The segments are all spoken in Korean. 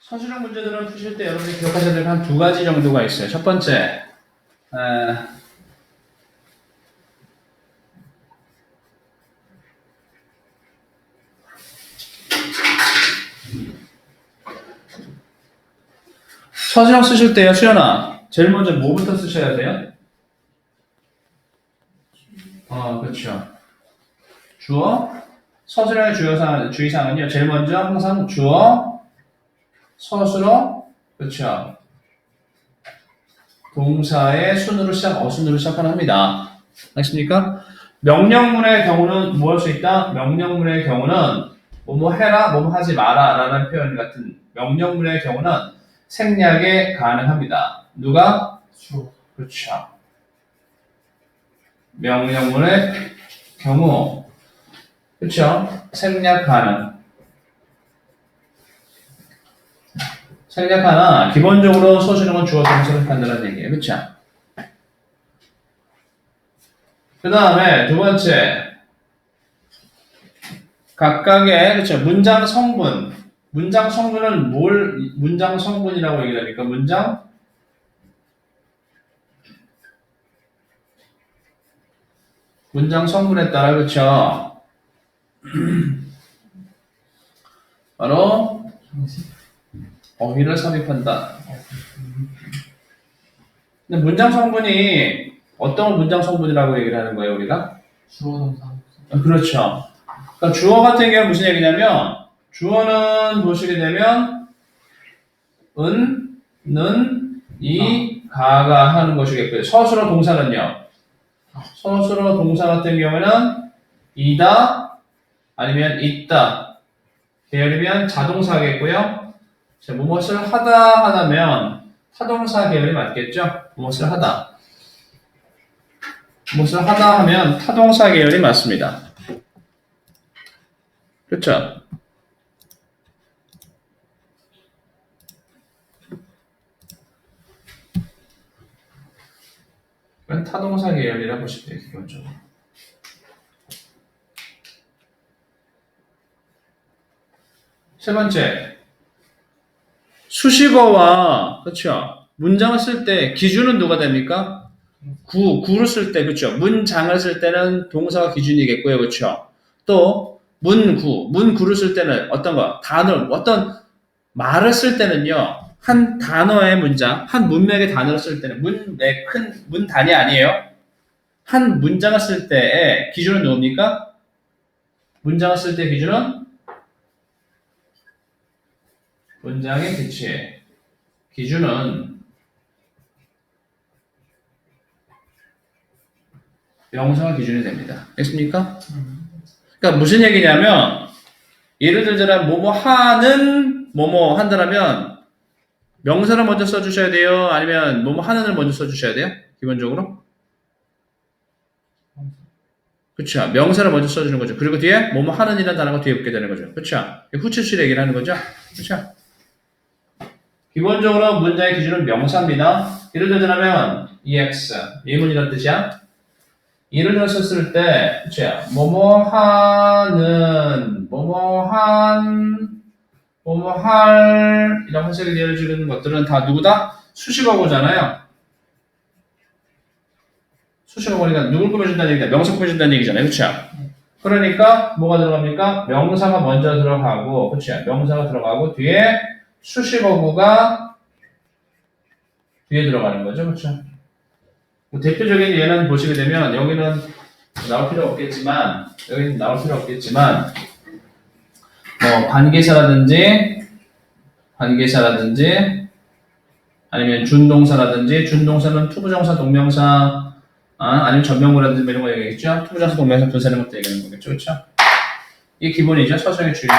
서술형 문제들은 푸실 때 여러분이 기억하셔야 될 한 두 가지 정도가 있어요. 첫 번째, 서술형 쓰실 때요, 수연아. 제일 먼저 뭐부터 쓰셔야 돼요? 그렇죠. 주어. 서술형의 주의사항은요, 제일 먼저 항상 주어, 서술어, 그렇죠. 동사의 순으로 어순으로 시작하는 합니다. 아십니까? 명령문의 경우는 뭐 할 수 있다? 명령문의 경우는 뭐뭐 해라, 뭐뭐 하지 마라 라는 표현 같은 명령문의 경우는 생략에 가능합니다. 누가? 주어. 그렇죠. 명령문의 경우 그렇죠. 생략 가능. 생략하나 기본적으로 서술형은 주어 동사를 판단하는 얘기예요. 그렇죠? 그 다음에 두 번째 각각의 그렇죠. 문장 성분. 문장 성분은 문장 성분이라고 얘기를 합니까? 문장 성분에 따라 그렇죠. 바로 어휘를 삽입한다. 근데 문장 성분이 어떤 문장 성분이라고 얘기를 하는 거예요, 우리가? 주어 동사. 그렇죠. 그러니까 주어 같은 경우는 무슨 얘기냐면 주어는 보시게 되면 은, 는, 이, 가가 하는 것이겠고요. 서술어 동사는요. 서술어 동사 같은 경우에는 이다 아니면 있다 계열이면 자동사겠고요. 무엇을 하다 하다면 타동사 계열이 맞겠죠. 무엇을 하다 하면 타동사 계열이 맞습니다. 그렇죠? 그건 타동사 계열이라 보시면 돼요, 기본적으로. 세 번째, 수식어와 그렇죠? 문장을 쓸 때 기준은 누가 됩니까? 구를 쓸 때 그렇죠? 문장을 쓸 때는 동사가 기준이겠고요, 그렇죠? 또 문구를 쓸 때는 어떤 거? 단어, 어떤 말을 쓸 때는요. 한 단어의 문장, 한 문맥의 단어를 쓸 때는 큰 문단이 아니에요. 한 문장을 쓸 때의 기준은 누굽니까? 문장을 쓸 때 기준은 문장의 개체. 기준은 명사가 기준이 됩니다. 알겠습니까? 그러니까 무슨 얘기냐면 예를 들자면 뭐뭐 하는 뭐뭐 한다라면 명사를 먼저 써주셔야 돼요? 아니면 뭐뭐 하는을 먼저 써주셔야 돼요? 기본적으로? 그쵸. 명사를 먼저 써주는 거죠. 그리고 뒤에 뭐뭐 하는이라는 단어가 뒤에 붙게 되는 거죠. 그쵸. 후치시 얘기를 하는 거죠. 그쵸. 기본적으로 문장의 기준은 명사입니다. 예를 들자면 EX, 예문이란 뜻이야. 예를 들었을 때, 그쵸. 뭐뭐 하는, 뭐뭐 할, 이런 한색을 내어주는 것들은 다 누구다? 수식어고잖아요. 수식어고니까 누굴 꾸며준다는 얘기다. 명사 꾸며준다는 얘기잖아요. 그쵸? 그러니까 뭐가 들어갑니까? 명사가 먼저 들어가고, 그쵸? 명사가 들어가고 뒤에 수식어구가 뒤에 들어가는 거죠. 그쵸? 뭐 대표적인 예는 보시게 되면 여기는 나올 필요 없겠지만 뭐 관계사라든지 아니면 준동사는 투부정사, 동명사 아니면 전명구라든지 이런 거 얘기했죠. 투부정사, 동명사, 분사 이런 것도 얘기하는 거겠죠. 그렇죠? 이게 기본이죠. 서술형의 주의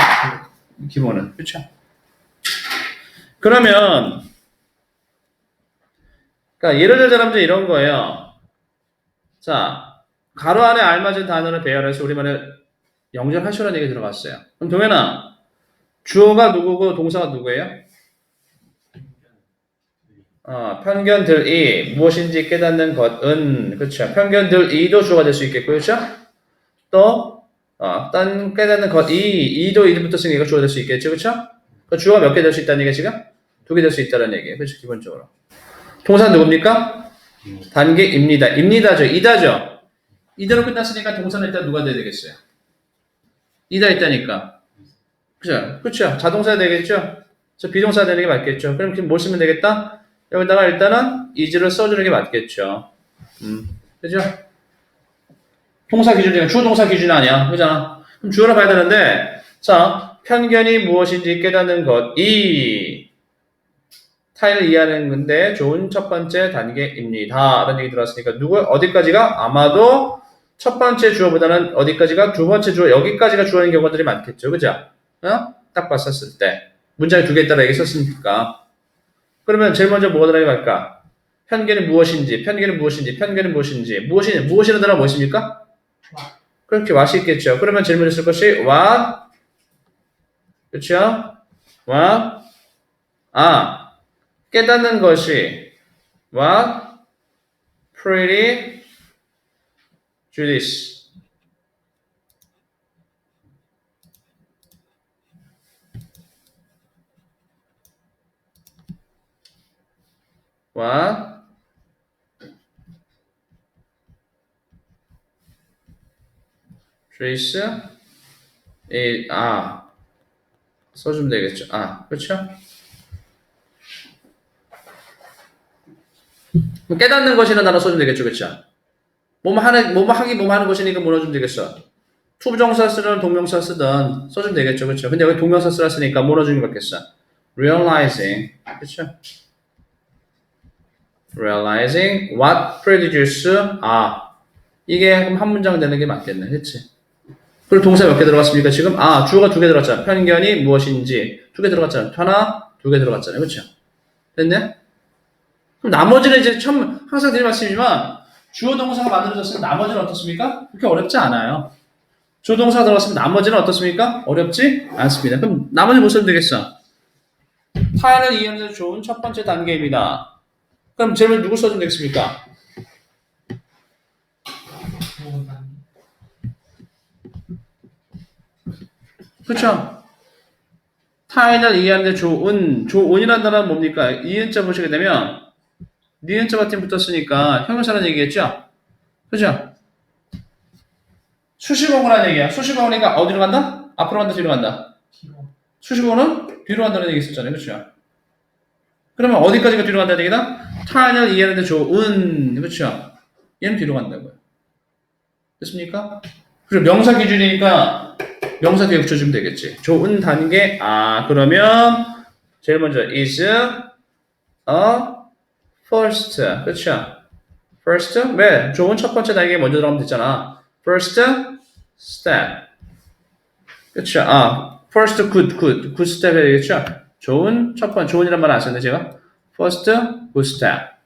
기본은. 그렇죠? 그러면 그러니까 예를 들자면 이런 거예요. 자, 가로 안에 알맞은 단어를 배열해서 우리말에 영절하시라는 얘기 들어갔어요. 그럼 동현아, 주어가 누구고 동사가 누구예요? 편견들이 무엇인지 깨닫는 것은 그렇죠. 편견들이도 주어가 될 수 있겠고요, 그렇죠? 또 깨닫는 것 이도 이름 붙었으니까 주어가 될 수 있겠죠, 그렇죠? 그 주어가 몇 개 될 수 있다는 얘기야 지금? 2개 될 수 있다는 얘기예요. 그렇죠 기본적으로. 동사 누굽니까? 단계입니다. 입니다죠. 이다죠. 이대로 끝났으니까 동사는 일단 누가 돼야 되겠어요? 이다 있다니까. 그죠? 그렇죠. 자동사 되겠죠? 저 비동사 되는 게 맞겠죠. 그럼 지금 뭘 쓰면 되겠다? 여기다가 일단은 is를 써주는 게 맞겠죠. 그죠? 동사 기준이니까 주어 동사 기준 아니야. 그잖아. 그럼 주어를 봐야 되는데, 자, 편견이 무엇인지 깨닫는 것. 이 타인을 이해하는 건데 좋은 첫 번째 단계입니다. 라는 얘기 들었으니까 어디까지가? 아마도 첫 번째 주어보다는 어디까지가? 두 번째 주어, 여기까지가 주어인 경우들이 많겠죠. 그죠? 딱 봤었을 때. 문장이 2개 있다라 얘기 썼으니까. 그러면 제일 먼저 뭐가 들어갈까? 편견이 무엇인지, 무엇이라는 단어가 무엇입니까? 그렇게 what이 있겠죠. 그러면 제일 먼저 쓸 것이 what, 그렇죠? what, 깨닫는 것이 what, pretty, Judith. what, Trace, 써주면 되겠죠. 그렇죠? 깨닫는 것이라는 단어 써주면 되겠죠. 그렇죠? 뭐뭐 하는 것이니까 뭐 넣어주면 되겠어. 투부정사 쓰든 동명사 쓰든 써주면 되겠죠. 그렇죠? 근데 여기 동명사 쓰라으니까 뭐 넣어주는 게 맞겠어. realizing, 그렇죠? realizing what prejudice are. 이게 한 문장 되는 게 맞겠네. 그렇지? 그리고 동사 몇 개 들어갔습니까? 지금 주어가 2개 들어갔잖아. 편견이 무엇인지 2개 들어갔잖아. 하나, 2개 들어갔잖아요. 그렇죠? 됐네? 그럼 나머지는 이제 항상 드린 말씀이지만 주어 동사가 만들어졌으면 나머지는 어떻습니까? 그렇게 어렵지 않아요. 주어 동사가 들어갔으면 나머지는 어떻습니까? 어렵지 않습니다. 그럼 나머지 뭐 쓰면 되겠어? 타인을 이해하는 데 좋은 첫 번째 단계입니다. 그럼 제일 먼저 누구 써주면 되겠습니까? 그렇죠? 타인을 이해하는 데 좋은이라는 단어는 뭡니까? 이은자 보시게 되면 니은자 같은 붙었으니까 형용사라는 얘기겠죠? 그죠? 수식어구라는 얘기야. 수식어구니까 어디로 간다? 앞으로 간다, 뒤로 간다? 수식어구는 뒤로 간다는 얘기 있었잖아요. 그렇죠? 그러면 어디까지가 뒤로 간다는 얘기다? 타인을 이해하는 데 좋은, 그렇죠? 얘는 뒤로 간다고요. 됐습니까? 그리고 명사 기준이니까 명사 뒤에 붙여주면 되겠지. 좋은 단계, 그러면 제일 먼저 is a first, 그렇죠? first, 왜? 좋은 첫 번째 단계에 먼저 들어가면 됐잖아. first step, 그렇죠? first good step 해야겠죠? 좋은이란 말 안 썼네 제가. first good step.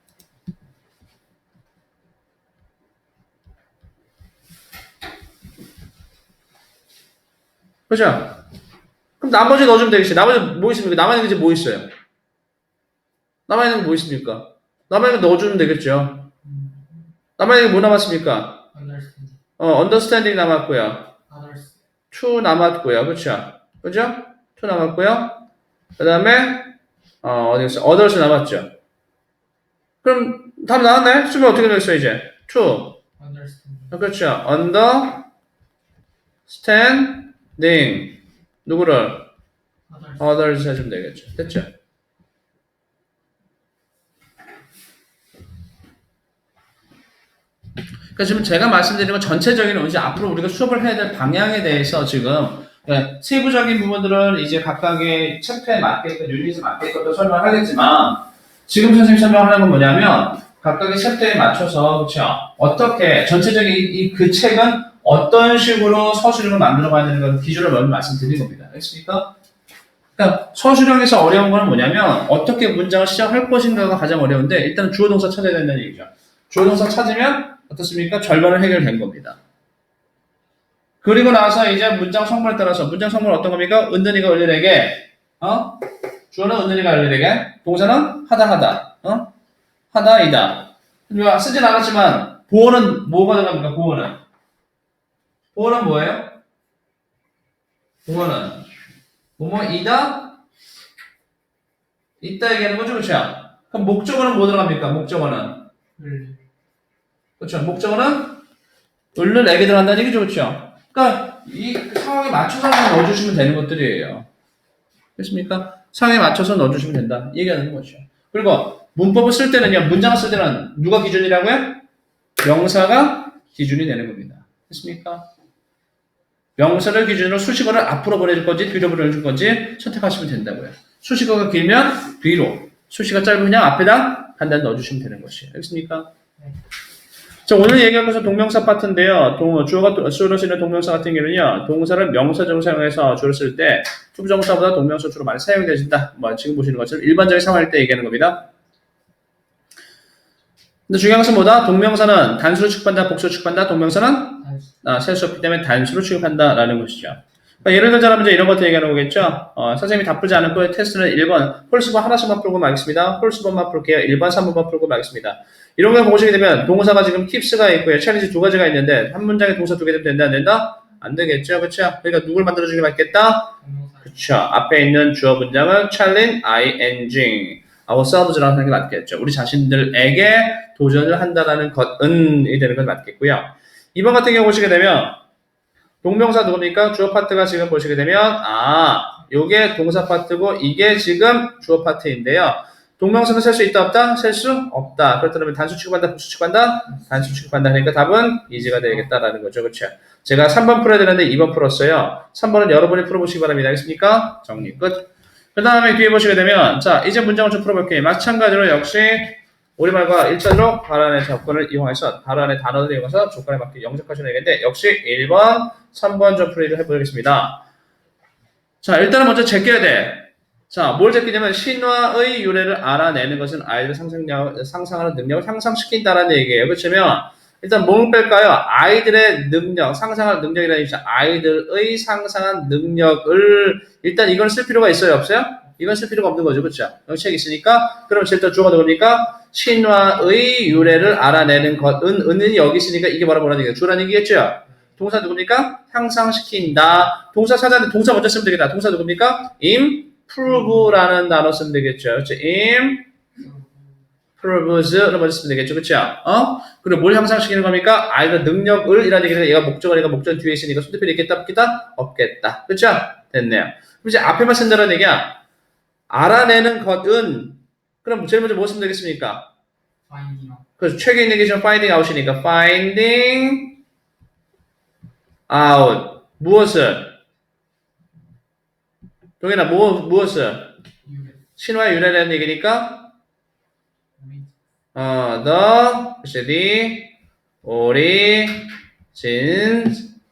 그렇죠? 그럼 나머지 넣어주면 되겠지. 나머지 뭐 있습니까? 남아있는 게 뭐 있어요? 남아있는 게 뭐 있습니까? 남아있는 거 넣어주면 되겠죠. 남아있는 게 뭐 남았습니까? understanding 남았고요. to 남았고요. 그렇죠? 그죠? to 남았고요. 그 다음에 어디 있어? others 남았죠. 그럼 답 나왔네? 수면 어떻게 되겠어 이제? to. 그렇죠. understanding. 누구를? others 해주면 되겠죠. 됐죠? 그러니까 지금 제가 말씀드린 건 전체적인 이제 앞으로 우리가 수업을 해야 될 방향에 대해서 지금 세부적인 부분들은 이제 각각의 챕터에 맞게끔 유닛에 맞게끔 설명을 하겠지만 지금 선생님 설명하는 건 뭐냐면 각각의 챕터에 맞춰서 그렇죠? 어떻게 전체적인 그 책은 어떤 식으로 서술형을 만들어 가야 되는 건 기준을 먼저 말씀드린 겁니다. 알겠습니까? 그러니까 서술형에서 어려운 건 뭐냐면 어떻게 문장을 시작할 것인가가 가장 어려운데 일단 주어 동사 찾아야 된다는 얘기죠. 주어 동사 찾으면 어떻습니까? 절반은 해결된 겁니다. 그리고 나서 이제 문장 성분에 따라서 문장 성분은 어떤 겁니까? 은근히가 을일에게 주어는 은근히가 을일에게 동사는 하다 하다이다. 쓰진 않았지만 보어는 뭐가 들어갑니까? 보어는 뭐예요? 보어는 뭐뭐이다 있다 얘기하는 거죠, 그렇죠? 그럼 목적어는 뭐 들어갑니까? 목적어는 그렇죠. 목적어는 을을에게 들어간다는 얘기죠, 그렇죠? 그러니까 이 상황에 맞춰서 넣어주시면 되는 것들이에요. 됐습니까? 상황에 맞춰서 넣어주시면 된다. 얘기하는 거죠. 그리고 문법을 쓸 때는요, 문장을 쓸 때는 누가 기준이라고요? 명사가 기준이 되는 겁니다. 됐습니까? 명사를 기준으로 수식어를 앞으로 보내줄 건지 뒤로 보내줄 건지 선택하시면 된다고요. 수식어가 길면 뒤로, 수식어가 짧으면 그냥 앞에다 간단히 넣어주시면 되는 것이에요. 알겠습니까? 자, 오늘 얘기할 것은 동명사 파트인데요. 주어가 주어로 쓰는 동명사 같은 경우는요, 동사를 명사적으로 사용해서 주어를 쓸 때 투부정사보다 동명사 주로 많이 사용되어진다. 뭐 지금 보시는 것처럼 일반적인 상황일 때 얘기하는 겁니다. 근데 중요한 것은 뭐다? 동명사는 단수로 취급한다, 복수로 취급한다. 동명사는 셀 수 없기 때문에 단수로 취급한다라는 것이죠. 그러니까 예를 들자면 이제 이런 것도 얘기하는 거겠죠. 선생님이 답하지 않은 거에 테스트는 1번 홀수번 하나씩만 풀고 마겠습니다. 홀수번만 풀게요. 1번, 3번만 풀고 마겠습니다. 이런 거 보시게 되면 동사가 지금 팁스가 있고요. 챌린지 두 가지가 있는데 한 문장에 동사 두 개 되면 된다 안 된다? 안 되겠죠. 그렇죠? 그러니까 누굴 만들어주는 게 맞겠다? 그렇죠. 앞에 있는 주어 문장은 challenge ing ourselves라고 하는 게 맞겠죠. 우리 자신들에게 도전을 한다라는 것은이 되는 건 맞겠고요. 이번 같은 경우 보시게 되면 동명사 누굽니까? 주어 파트가 지금 보시게 되면 요게 동사 파트고 이게 지금 주어 파트인데요. 동명사는 셀 수 있다 없다? 셀 수 없다. 그렇다면 단수 취급한다, 복수 취급한다? 단수 취급한다. 그러니까 답은 이지가 되겠다라는 거죠. 그렇죠? 제가 3번 풀어야 되는데 2번 풀었어요. 3번은 여러분이 풀어보시기 바랍니다. 알겠습니까? 정리 끝. 그 다음에 뒤에 보시게 되면 자 이제 문장을 좀 풀어볼게요. 마찬가지로 역시 우리말과 일자로 바로 안의 조건을 이용해서 바로 안의 단어를 이용해서 조건에 맞게 영접하시면 되겠는데 역시 1번, 3번 좀 풀이를 해보겠습니다. 자 일단은 먼저 제껴야 돼. 자, 뭘 제끼냐면 신화의 유래를 알아내는 것은 아이들 상상하는 능력을 향상시킨다는 얘기예요. 그렇다면 일단 뭘 뺄까요? 아이들의 능력, 상상할 능력이라는 얘기죠. 아이들의 상상한 능력을 일단 이걸 쓸 필요가 있어요? 없어요? 이건 쓸 필요가 없는 거죠. 그렇죠? 영책이 있으니까 그럼 일단 주어가 누굽니까? 신화의 유래를 알아내는 것. 은이 여기 있으니까 이게 바로 뭐라는 얘기예요? 주라는 얘기겠죠? 동사 누굽니까? 향상시킨다. 동사 찾았는데 동사 먼저 쓰면 되겠다. 동사 누굽니까? improve라는 단어 쓰면 되겠죠. 그렇죠? improve스를 먼저 쓰면 되겠죠. 그렇죠? 그리고 뭘 향상시키는 겁니까? 아이가 능력을 이라는 얘기는 얘가 목적어니까 목적 뒤에 있으니까 손대필이 있겠다 없겠다? 없겠다. 그렇죠? 됐네요. 그럼 이제 앞에만 쓴다는 얘기야. 알아내는 것은 그럼 제일 먼저 뭐 쓰면 되겠습니까? 그래서 책에 있는 게 지금 finding out이니까 finding out 무엇을? 동현아 무엇을? 신화의 유래라는 얘기니까 the origins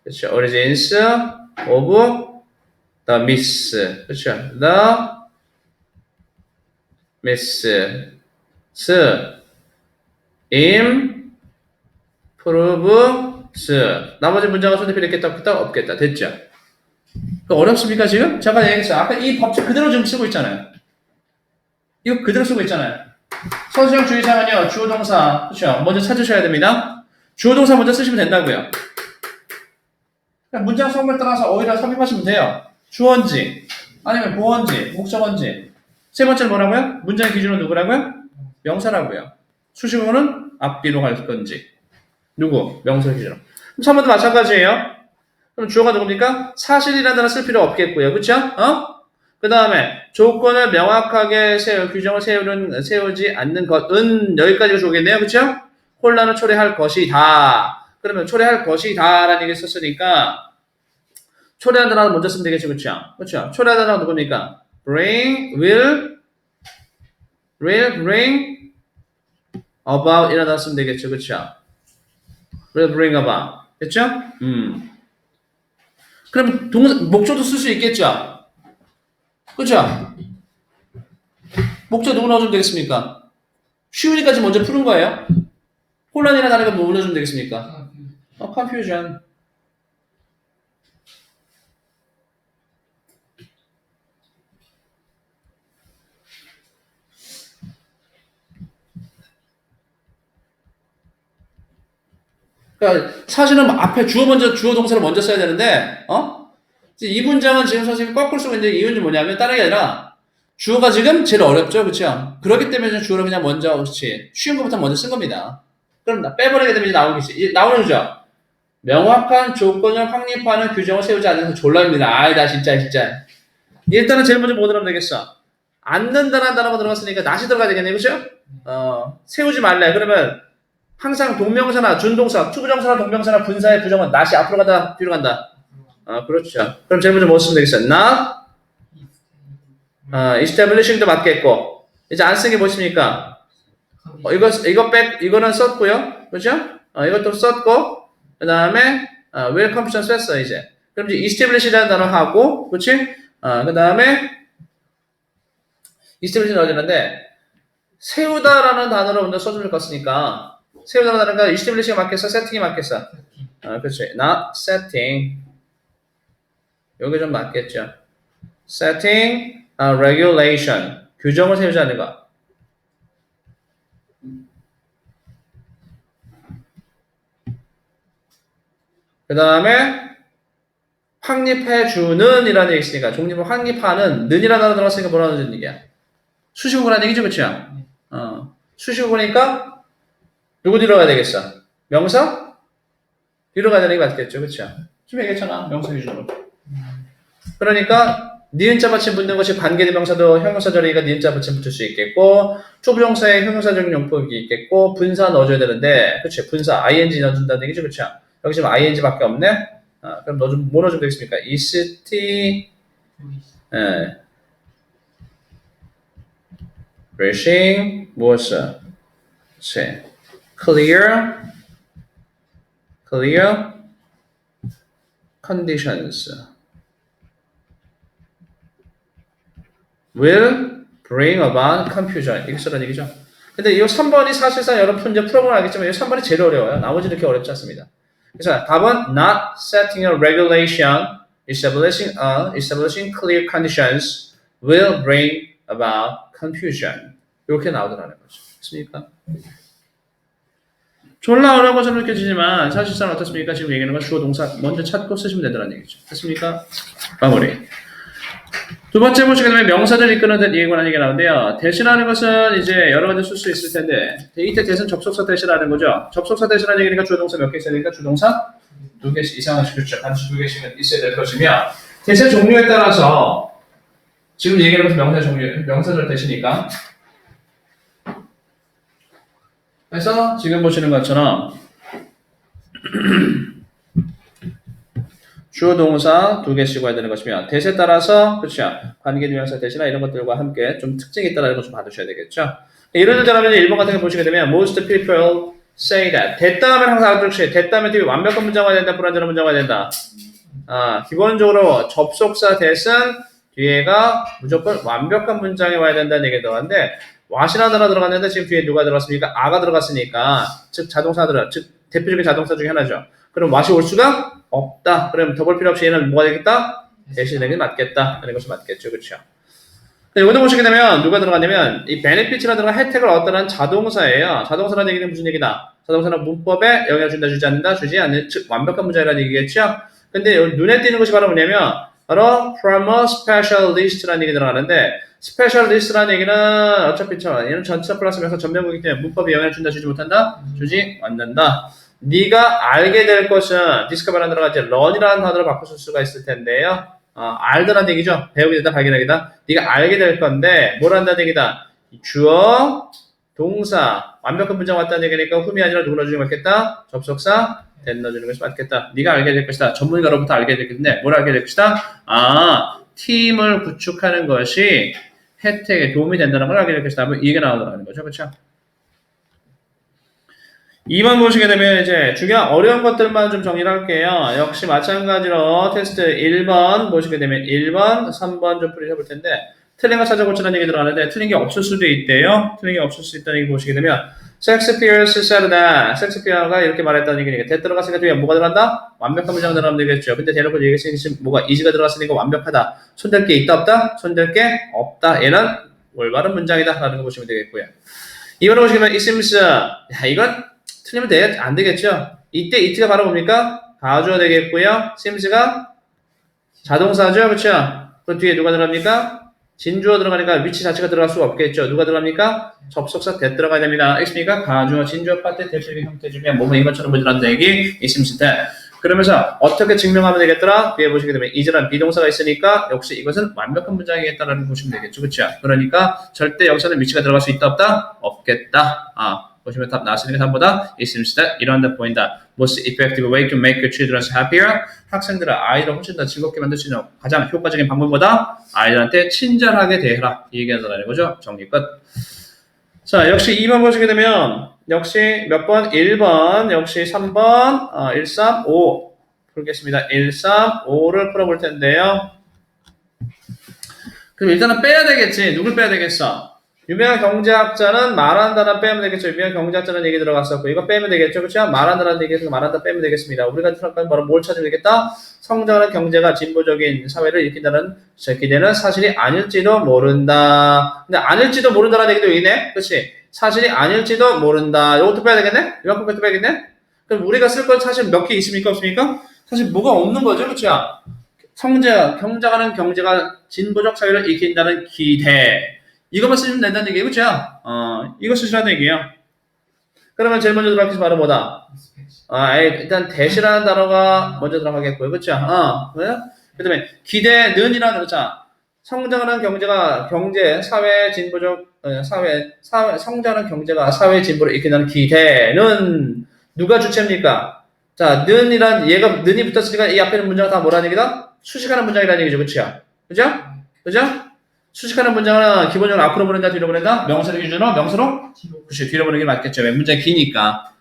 그렇죠? origins of the myths 그렇죠? the myths improves 나머지 문장은 손대필 있겠다 없겠다 됐죠? 어렵습니까 지금? 잠깐 얘기했어요. 아까 이 법칙 그대로 지금 쓰고 있잖아요. 이거 그대로 쓰고 있잖아요. 서술형 주의사항은요. 주어 동사 그렇죠? 먼저 찾으셔야 됩니다. 주어 동사 먼저 쓰시면 된다고요. 그냥 문장 성분에 따라서 어휘를 삽입하시면 돼요. 주어인지 아니면 보어인지 목적어인지. 세 번째는 뭐라고요? 문장의 기준은 누구라고요? 명사라고요. 수식어는 앞뒤로 갈 건지 누구? 명사 기준으로. 3번도 마찬가지예요. 그럼 주어가 누굽니까? 사실이라는 단어 쓸 필요 없겠고요. 그쵸? 그 다음에 조건을 명확하게 규정을 세우지 않는 것은 여기까지가 주어겠네요. 그쵸? 혼란을 초래할 것이다. 그러면 초래할 것이다 라는 얘기를 썼으니까 초래하는 단어 먼저 쓰면 되겠죠. 그쵸? 그쵸? 초래하는 단어 누굽니까? will bring about 이라는 단어 쓰면 되겠죠. 그쵸? will bring about. 됐죠? 그럼 목적도 쓸 수 있겠죠? 그죠? 목적 누구 넣어주면 되겠습니까? 쉬우니까 지금 먼저 푸는 거예요. 혼란이라는 단어가 뭐 넣어주면 되겠습니까? confusion. 그러니까 사실은 앞에 주어 동사를 먼저 써야 되는데, 이 문장은 지금 선생님이 거꾸로 쓰고 있는데 이유는 뭐냐면 다른 게 아니라 주어가 지금 제일 어렵죠, 그렇죠? 그렇기 때문에 주어를 그냥 먼저 그렇지 쉬운 것부터 먼저 쓴 겁니다. 그럼 빼버리게 되면 이제 나오겠지. 나오는 거죠. 명확한 조건을 확립하는 규정을 세우지 않는 졸라입니다. 아이 나 진짜. 일단은 제일 먼저 뭐 들어가면 되겠어? 않는다는 단어가 들어갔으니까 낫이 들어가야 되겠네, 그죠? 세우지 말래. 그러면 항상 동명사나 준동사, 투부정사나 동명사나 분사의 부정은 낫이 앞으로 간다, 뒤로 간다. 그렇죠. 그럼 제일 먼저 뭐 쓰면 되겠어? not establishing도 맞겠고, 이제 안 쓴 게 무엇입니까? 이거는 썼고요, 그죠? 이것도 썼고, 그 다음에 will completion 썼어 이제. 그럼 이제 establish라는 단어 하고, 그렇지? 그 다음에 establish는 어디는데 세우다라는 단어를 먼저 써줄 것 같으니까 세우다라는 단어가 establish가 맞겠어? setting이 맞겠어? 그렇지. not setting. 여기 좀 맞겠죠. setting, regulation. 규정을 세우자는 거. 그 다음에 확립해주는 이라는 얘기 있으니까 종립을 확립하는 는이라는 단어 들어갔으니까 뭐라는 얘기야? 수식어라는 얘기죠, 그쵸? 수식어니까 누구 뒤로 가야 되겠어? 명사? 뒤로 가야 되는 게 맞겠죠, 그쵸? 좀 얘기했잖아, 명사 기준으로. 그러니까 니은자 받침 붙는 것이 관계대명사도 형용사절이니까 니은자 받침 붙을 수 있겠고 투부정사에 형용사적인 용법이 있겠고 분사 넣어줘야 되는데 그치? 분사 ing 넣어준다는 얘기죠, 그쵸? 여기 지금 ing밖에 없네? 그럼 뭐 넣어주면 되겠습니까? ist brushing 무엇을? clear conditions will bring about confusion. 이게 쓰라는 얘기죠. 근데 이 3번이 사실상 여러분 이제 풀어보면 알겠지만 이 3번이 제일 어려워요. 나머지는 그렇게 어렵지 않습니다. 그래서 답은 not setting a regulation, establishing clear conditions will bring about confusion. 이렇게 나오더라는 거죠. 맞습니까? 졸라 어려운 것처럼 느껴지지만 사실상 어떻습니까? 지금 얘기하는 건 주어 동사 먼저 찾고 쓰시면 되더라는 얘기죠. 됐습니까? 마무리. 두 번째 보시게 되면 명사들 이끄는 얘기에 관한 얘기가 나오는데요. 대신하는 것은 이제 여러 가지 쓸 수 있을 텐데 이때 대신 접속사 대신하는 거죠. 접속사 대신하는 얘기니까 주어동사 몇 개 있어야 되니까 주동사 2개씩 이상은 그렇죠. 반드시 2개씩은 있어야 될 것이며 대신 종류에 따라서 지금 얘기하는 것은 명사 종류, 명사절 대시니까 그래서 지금 보시는 것처럼 주어 동사 2개씩 와야 되는 것이며 대세에 따라서 그렇죠. 관계대명사 대시나 이런 것들과 함께 좀 특징이 있다는 걸 좀 받으셔야 되겠죠. 예를 들자면 1번 같은 거 보시게 되면 most people say that 됐다 하면 항상 알아두시오. 됐다 하면 뒤에 완벽한 문장 와야 된다. 불완전한 문장 와야 된다. 기본적으로 접속사 대신 뒤에가 무조건 완벽한 문장이 와야 된다는 얘기가 들어갔는데 what이라는 단어 들어갔는데 지금 뒤에 누가 들어갔습니까? 아가 들어갔으니까 즉 자동사들 즉 대표적인 자동사 중에 하나죠. 그럼 what이 올 수가 없다. 그럼 더 볼 필요 없이 얘는 뭐가 되겠다? 대신되는 게 맞겠다. 하는 것이 맞겠죠. 그렇죠? 여기도 보시게 되면 누가 들어갔냐면 이 benefit이라 들어간 혜택을 얻다는 자동사예요. 자동사라는 얘기는 무슨 얘기다? 자동사는 문법에 영향을 준다, 주지 않는다, 주지 않는 즉 완벽한 문장이라는 얘기겠죠? 근데 여기 눈에 띄는 것이 바로 뭐냐면 바로 from a specialist라는 얘기 들어가는데 specialist라는 얘기는 어차피 얘는 전치사 플러스면서 전명구이기 때문에 문법에 영향을 준다, 주지 못한다, 주지 않는다. 네가 알게 될 것은 discover라는 단어가 이제 learn이라는 단어로 바꿔 쓸 수가 있을 텐데요. 알더라는 얘기죠. 배우게 되다, 발견하게다. 네가 알게 될 건데 뭘 한다는 얘기다. 주어, 동사, 완벽한 문장 왔다는 얘기니까 흠이 아니라 누구 넣어주는 게 맞겠다? 접속사, 된 넣어주는 것이 맞겠다. 네가 알게 될 것이다. 전문가로부터 알게 될 것인데 뭘 알게 될 것이다? 팀을 구축하는 것이 혜택에 도움이 된다는 걸 알게 될 것이다. 이게 나오더라는 거죠. 그렇죠? 2번 보시게 되면 이제 중요한 어려운 것들만 좀 정리를 할게요. 역시 마찬가지로 테스트 1번 보시게 되면 1번, 3번 좀 풀이 해볼 텐데 틀린 거 찾아고치라는 얘기 들어가는데 틀린 게 없을 수도 있대요. 틀린 게 없을 수 있다는 얘기 보시게 되면 섹스피어스 said 섹스피어가 이렇게 말했다는 얘기니까 대 들어갔으니까 뒤에 뭐가 들어간다? 완벽한 문장 들어가면 되겠죠. 근데 대놓고 얘기했으니까 뭐가 이지가 들어갔으니까 완벽하다. 손댈 게 있다 없다? 손댈 게 없다. 얘는 올바른 문장이다 라는 거 보시면 되겠고요. 2번을 보시게 되면 it seems 이건 틀리면 안 되겠죠? 이때 it가 바로 뭡니까? 가주어 되겠고요. seems가 자동사죠. 그렇죠? 그 뒤에 누가 들어갑니까? 진주어 들어가니까 위치 자체가 들어갈 수가 없겠죠. 누가 들어갑니까? 접속사 that 들어가야 됩니다. 알겠습니까? 가주어 진주어 파트 대표적인 형태 중에 뭐뭐 이것처럼 문제라는 얘기 있으면 돼. 그러면서 어떻게 증명하면 되겠더라? 뒤에 보시게 되면 is라는 비동사가 있으니까 역시 이것은 완벽한 문장이겠다라는 거 보시면 되겠죠. 그렇죠? 그러니까 절대 여기서는 위치가 들어갈 수 있다 없다? 없겠다. 보시면 답 나왔으니까 답보다 있으면 이런다 보인다. Most effective way to make your children happier. 학생들은 아이를 훨씬 더 즐겁게 만들 수 있는 가장 효과적인 방법보다 아이들한테 친절하게 대해라. 이 얘기하는 거죠. 정리 끝. 자, 역시 2번 보시게 되면 역시 몇 번? 1번, 역시 3번, 1, 3, 5 풀겠습니다. 1, 3, 5를 풀어볼 텐데요. 그럼 일단은 빼야 되겠지. 누굴 빼야 되겠어? 유명한 경제학자는 말한다는 빼면 되겠죠. 유명한 경제학자는 얘기 들어갔었고 이거 빼면 되겠죠. 그렇죠? 말한다는 얘기에서 말한다 빼면 되겠습니다. 우리가 생각하면 바로 뭘 찾으면 되겠다? 성장하는 경제가 진보적인 사회를 일으킨다는 기대는 사실이 아닐지도 모른다. 근데 아닐지도 모른다는 얘기도 있네. 그렇지? 사실이 아닐지도 모른다. 이것도 빼야 되겠네? 이만큼도 빼야겠네? 그럼 우리가 쓸 건 사실 몇 개 있습니까? 없습니까? 사실 뭐가 없는 거죠. 그렇죠? 경장하는 경제가 진보적 사회를 일으킨다는 기대. 이것만 쓰시면 된다는 얘기예요. 그쵸? 이거 쓰시라는 얘기예요. 그러면 제일 먼저 들어갈 게 바로 뭐다? 일단 대시라는 단어가 먼저 들어가겠고요. 그쵸? 그 다음에 기대는이라는 거죠. 성장하는 경제가 사회 진보적, 성장하는 경제가 사회 진보를 일으킨다는 기대는 누가 주체입니까? 자, 는이 붙었으니까 이 앞에 있는 문장은 다 뭐라는 얘기다? 수식하는 문장이라는 얘기죠. 그쵸? 그죠? 수식하는 문장은 기본적으로 앞으로 보낸다, 뒤로 보낸다? 명사를 기준으로, 명사로? 그치, 뒤로 보내는 게 맞겠죠. 왜 문장이 기니까.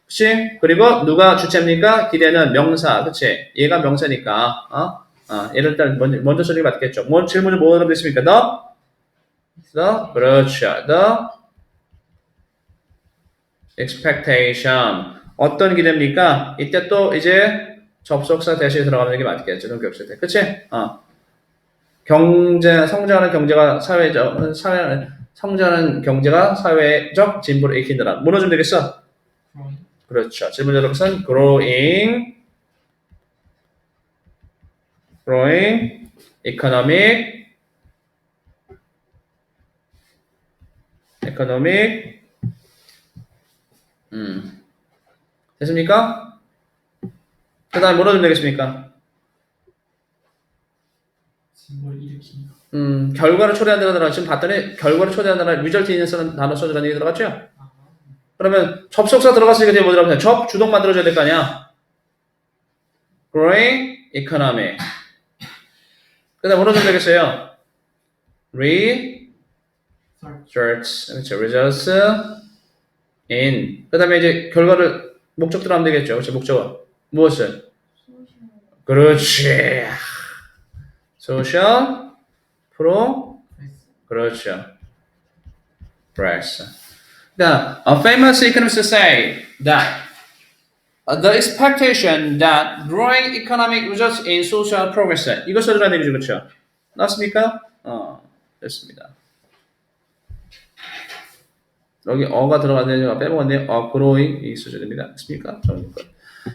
그치? 그리고 누가 주체입니까? 기대는 명사, 그치? 얘가 명사니까, 얘를 일단 먼저 쓰는 게 맞겠죠. 질문을 뭐 하면 됐습니까? 그렇죠. The expectation. 어떤 기대입니까? 이때 또 이제 접속사 대시에 들어가는 게 맞겠죠. 동격실 때. 그치? 성장하는 경제가 성장하는 경제가 사회적 진보를 일으킨다. 뭐로 좀 되겠어? 그렇죠. 질문자 것은 growing economic 됐습니까? 그 다음에 뭐로 좀 되겠습니까? 결과를 초래한다는 단어 지금 봤더니 결과를 초래한다는 리절트 있는 단어 써주라는 얘기 들어갔죠? 그러면 접속사 들어갔으니까 뒤에 뭐 들어가면 주동 만들어줘야 될 거 아니야? growing economy. 그 다음 뭐로 좀 되겠어요? results in. 그 다음에 이제 결과를 목적 들어가면 되겠죠? 그렇죠? 목적은 무엇을? 그렇지. social 그렇죠. progress. The famous economists say that the expectation that growing economic results in social progress. 이거 써주라는 얘기죠, 그렇죠? 나왔습니까? 됐습니다. 여기 어가 들어갔네요. 빼먹었네요. growing 이 써줘야 됩니다. 됐습니까?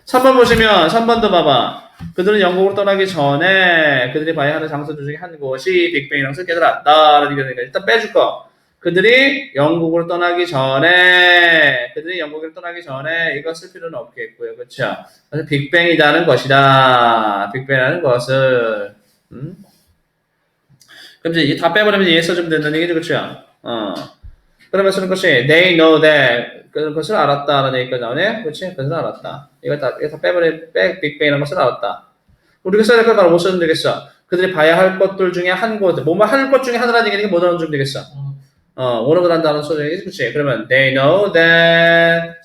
3번 보시면 3번도 봐봐. 그들은 영국으로 떠나기 전에 그들이 봐야 하는 장소들 중에 한 곳이 빅뱅이랑 설계들었다. 일단 빼줄 거. 그들이 영국으로 떠나기 전에 이거 쓸 필요는 없겠고요. 그렇죠? 그래서 빅뱅이라는 것이다. 빅뱅이라는 것을 그럼 이제 다 빼버리면 얘 써주면 된다는 얘기죠. 그렇죠? 그러면 쓰는 것이 they know that 그것을 알았다라는 얘기가 나오네. 그렇지? 그것을 알았다. 이거 다 빼버리면 빅뱅이라는 것을 알았다. 우리가 써야 될 걸 바로 못 쓰면 되겠어. 그들이 봐야 할 것들 중에 한 곳, 뭐뭐 할 것 중에 하나라는 얘기니까 뭐 넣어주면 되겠어. one of 단어는 써줘야지. 그렇지? 그러면 they know that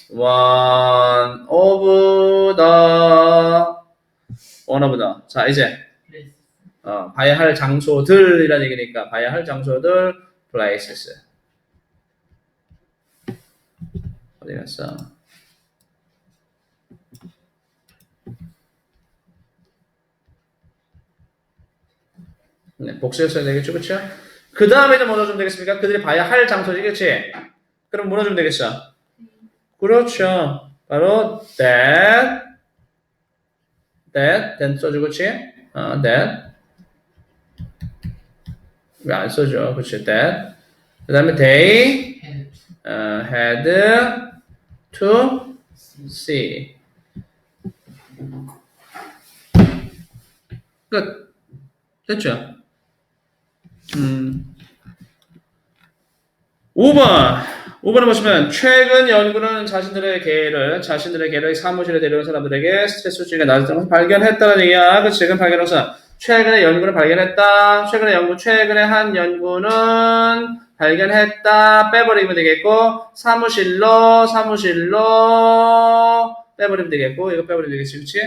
one of the 자 이제 봐야 할 장소들이라는 얘기니까 봐야 할 장소들 places 어디 갔어? 네, 복수였어야 되겠죠, 그렇죠? 그 다음에는 뭐 넣어주면 되겠습니까? 그들이 봐야 할 장소지, 그렇지? 그럼 뭐 넣어주면 되겠어? 그렇죠. 바로 that 써주고, 그렇지? that 왜 안 써줘? 그치, that. 그 다음에 they had to see. 끝. 됐죠? 5번. 5번에 보시면 최근 연구는 자신들의 개를 사무실에 데려온 사람들에게 스트레스 수준이 낮았다는 것을 발견했다는 얘기야. 그 지금 발견해서 최근에 연구를 발견했다. 최근에 한 연구는 발견했다. 빼버리면 되겠고 사무실로 빼버리면 되겠고 이거 빼버리면 되겠지. 그치?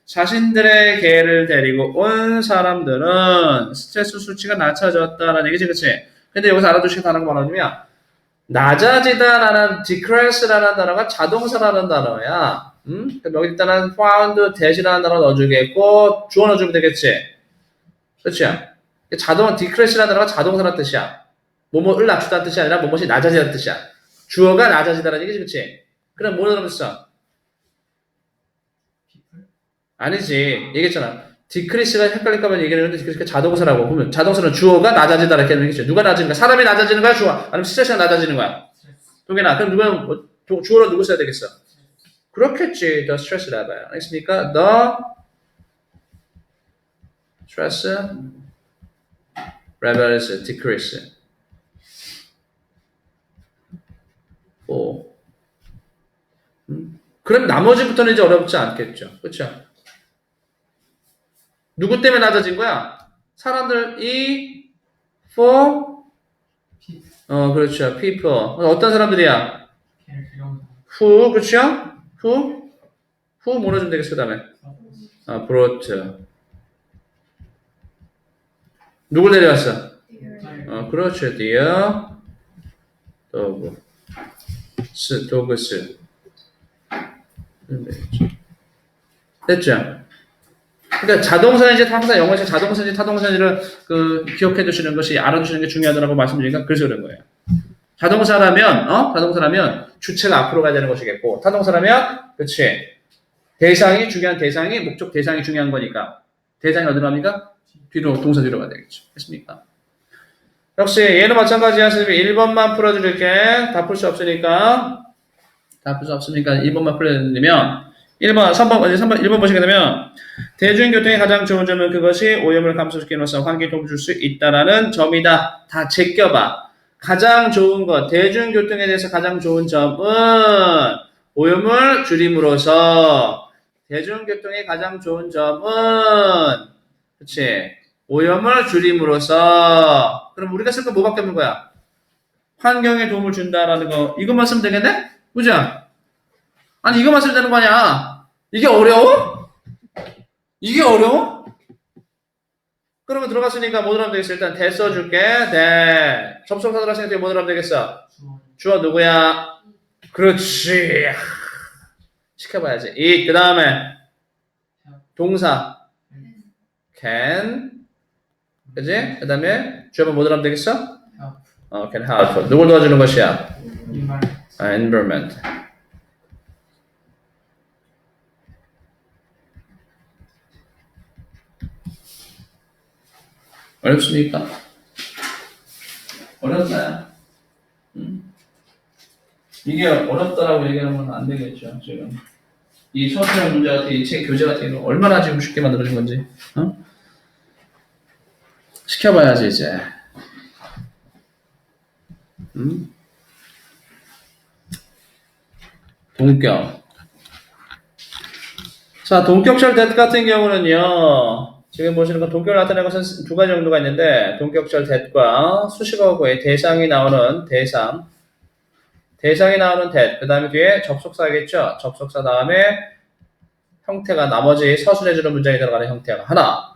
자신들의 개를 데리고 온 사람들은 스트레스 수치가 낮아졌다는 얘기지. 그치? 근데 여기서 알아두실 단어가 뭐냐면 낮아지다라는 decrease라는 단어가 자동사라는 단어야. 그럼 여기 일단은 found, that이라는 단어 넣어주겠고 주어 넣어주면 되겠지. 그렇죠? decrease라는 단어가 자동사라는 뜻이야. 뭐뭐를 낮추다는 뜻이 아니라 뭐뭐이 낮아지다는 뜻이야. 주어가 낮아지다라는 얘기지, 그렇지? 그럼 뭐 넣어줬어? 아니지. 얘기했잖아. decrease가 헷갈릴까봐 얘기했는데 decrease가 자동사라고. 그러면 자동사는 주어가 낮아지다 이렇게 하는 얘기죠. 누가 낮아지는 거야? 사람이 낮아지는 거야? 주어? 아니면 스트레스가 낮아지는 거야? 동현아, 그럼 누가 주어로 누구 써야 되겠어? 그렇겠지. The stress level. 알겠습니까? The stress level is decrease. 그럼 나머지부터는 이제 어렵지 않겠죠. 그렇죠? 누구 때문에 낮아진 거야? 사람들이 for 그렇죠. people. 어떤 사람들이야? who, 그렇죠? who 뭐 넣어주면 되겠어, 그 다음에 brought. 누굴 데려왔어? 그렇죠. dear dogs. 됐죠? 그러니까 자동사인지 항상 영어에서 자동사인지 타동사인지를 기억해 두시는 것이 알아두시는 게 중요하다고 말씀드리니까 그래서 그런 거예요. 자동사라면 주체가 앞으로 가야 되는 것이겠고 타동사라면 그렇지. 중요한 대상이 목적 대상이 중요한 거니까 대상이 어디로 갑니까? 뒤로 동사 뒤로 가야 되겠죠. 됐습니까? 역시 얘는 마찬가지야. 선생님이 1번만 풀어드릴게. 다 풀 수 없으니까 1번만 풀어드리면 1번 보시게 되면 대중교통의 가장 좋은 점은 그것이 오염을 감소시킴으로써 환경에 도움을 줄 수 있다라는 점이다. 다 제껴봐. 가장 좋은 것, 대중교통에 대해서 가장 좋은 점은 오염을 줄임으로써 대중교통의 가장 좋은 점은 그치? 오염을 줄임으로써 그럼 우리가 쓸 거 뭐밖에 없는 거야? 환경에 도움을 준다라는 거 이것만 쓰면 되겠네? 그죠? 아니 이것만 쓰면 되는 거 아니야? 이게 어려워? 이게 어려워? 그러면 들어갔으니까 뭐 들어가면 되겠어? 일단 대 써줄게. 대. 접속사 들어갔으니까 뭐 들어가면 되겠어? 주어 누구야? 그렇지. 시켜봐야지. 이, 그 다음에 동사 can. 그지? 그 다음에 주어만 뭐 들어가면 되겠어? can help. 누굴 도와주는 것이야? environment. 어렵습니까? 어렵나요? 이게 어렵다라고 얘기하면 안 되겠죠, 지금. 이 소수의 문제 같은 이 책 교재 같은 거 얼마나 지금 쉽게 만들어진 건지, 시켜봐야지, 이제. 동격. 자, 동격절 that 같은 경우는요, 지금 보시는 건 동격을 나타내는 것은 두 가지 정도가 있는데, 동격절 that과 수식어구의 대상이 나오는 that, 그 다음에 뒤에 접속사겠죠? 접속사 다음에 형태가 나머지 서술해주는 문장이 들어가는 형태가 하나.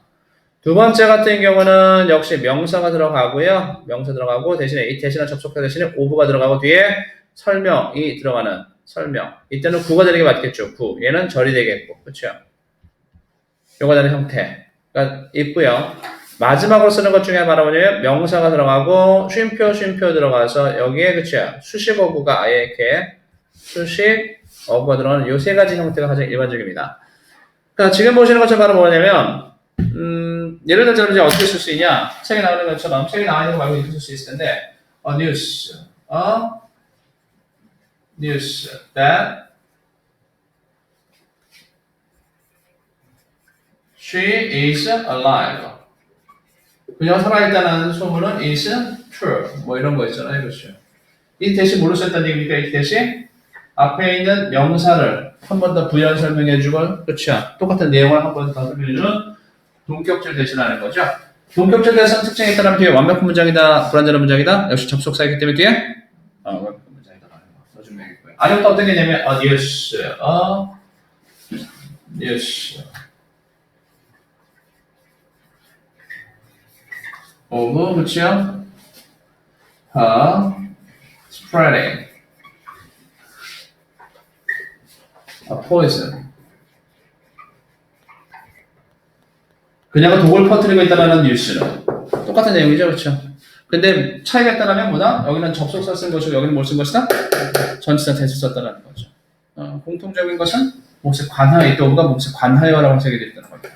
두 번째 같은 경우는 역시 명사가 들어가고요. 명사 들어가고 대신에 이 대신한 접속사 대신에 오브가 들어가고 뒤에 설명이 들어가는 설명. 이때는 구가 되는 게 맞겠죠. 구. 얘는 절이 되겠고. 그렇죠? 요가 되는 형태가 있고요. 마지막으로 쓰는 것 중에 하나가 뭐냐면 명사가 들어가고 쉼표 들어가서 여기에 그쵸? 수식어구가 아예 이렇게 수식어구가 들어가는 요 세 가지 형태가 가장 일반적입니다. 그러니까 지금 보시는 것처럼 바로 뭐냐면 예를 들어서 이제 어떻게 쓸 수 있냐? 책에 나오는 것처럼 책에 나와 있는 거 말고 이렇게 쓸 수 있을 텐데, a news that she is alive. 그녀가 살아있다는 소문은 is true. 뭐 이런 거 있잖아요, 그렇죠? 이 대신 뭘로 썼다는 얘기입니까? 이 대신 앞에 있는 명사를 한 번 더 부연 설명해주고, 그렇죠? 똑같은 내용을 한 번 더 설명해주는 동격절 대신하는 거죠. 동격절 대신 특징에 따르면 뒤에 완벽한 문장이다, 불완전한 문장이다. 역시 접속사이기 때문에 뒤에 완벽한 문장이다 라는 거 넣어주면 되겠고요. 아래부터 어떤 개념이에요? news of, 그렇죠? spreading a poison. 그녀가 독을 퍼뜨리고 있다는 뉴스는 똑같은 내용이죠, 그렇죠? 근데 차이가 있다면 뭐다? 여기는 접속사 쓴 것이고 여기는 뭘 쓴 것이다? 전치사 대수 썼다는 거죠. 공통적인 것은 몫에 관하여 또 오브가 몫에 관하여라고 해석이 되어 있다는 거죠.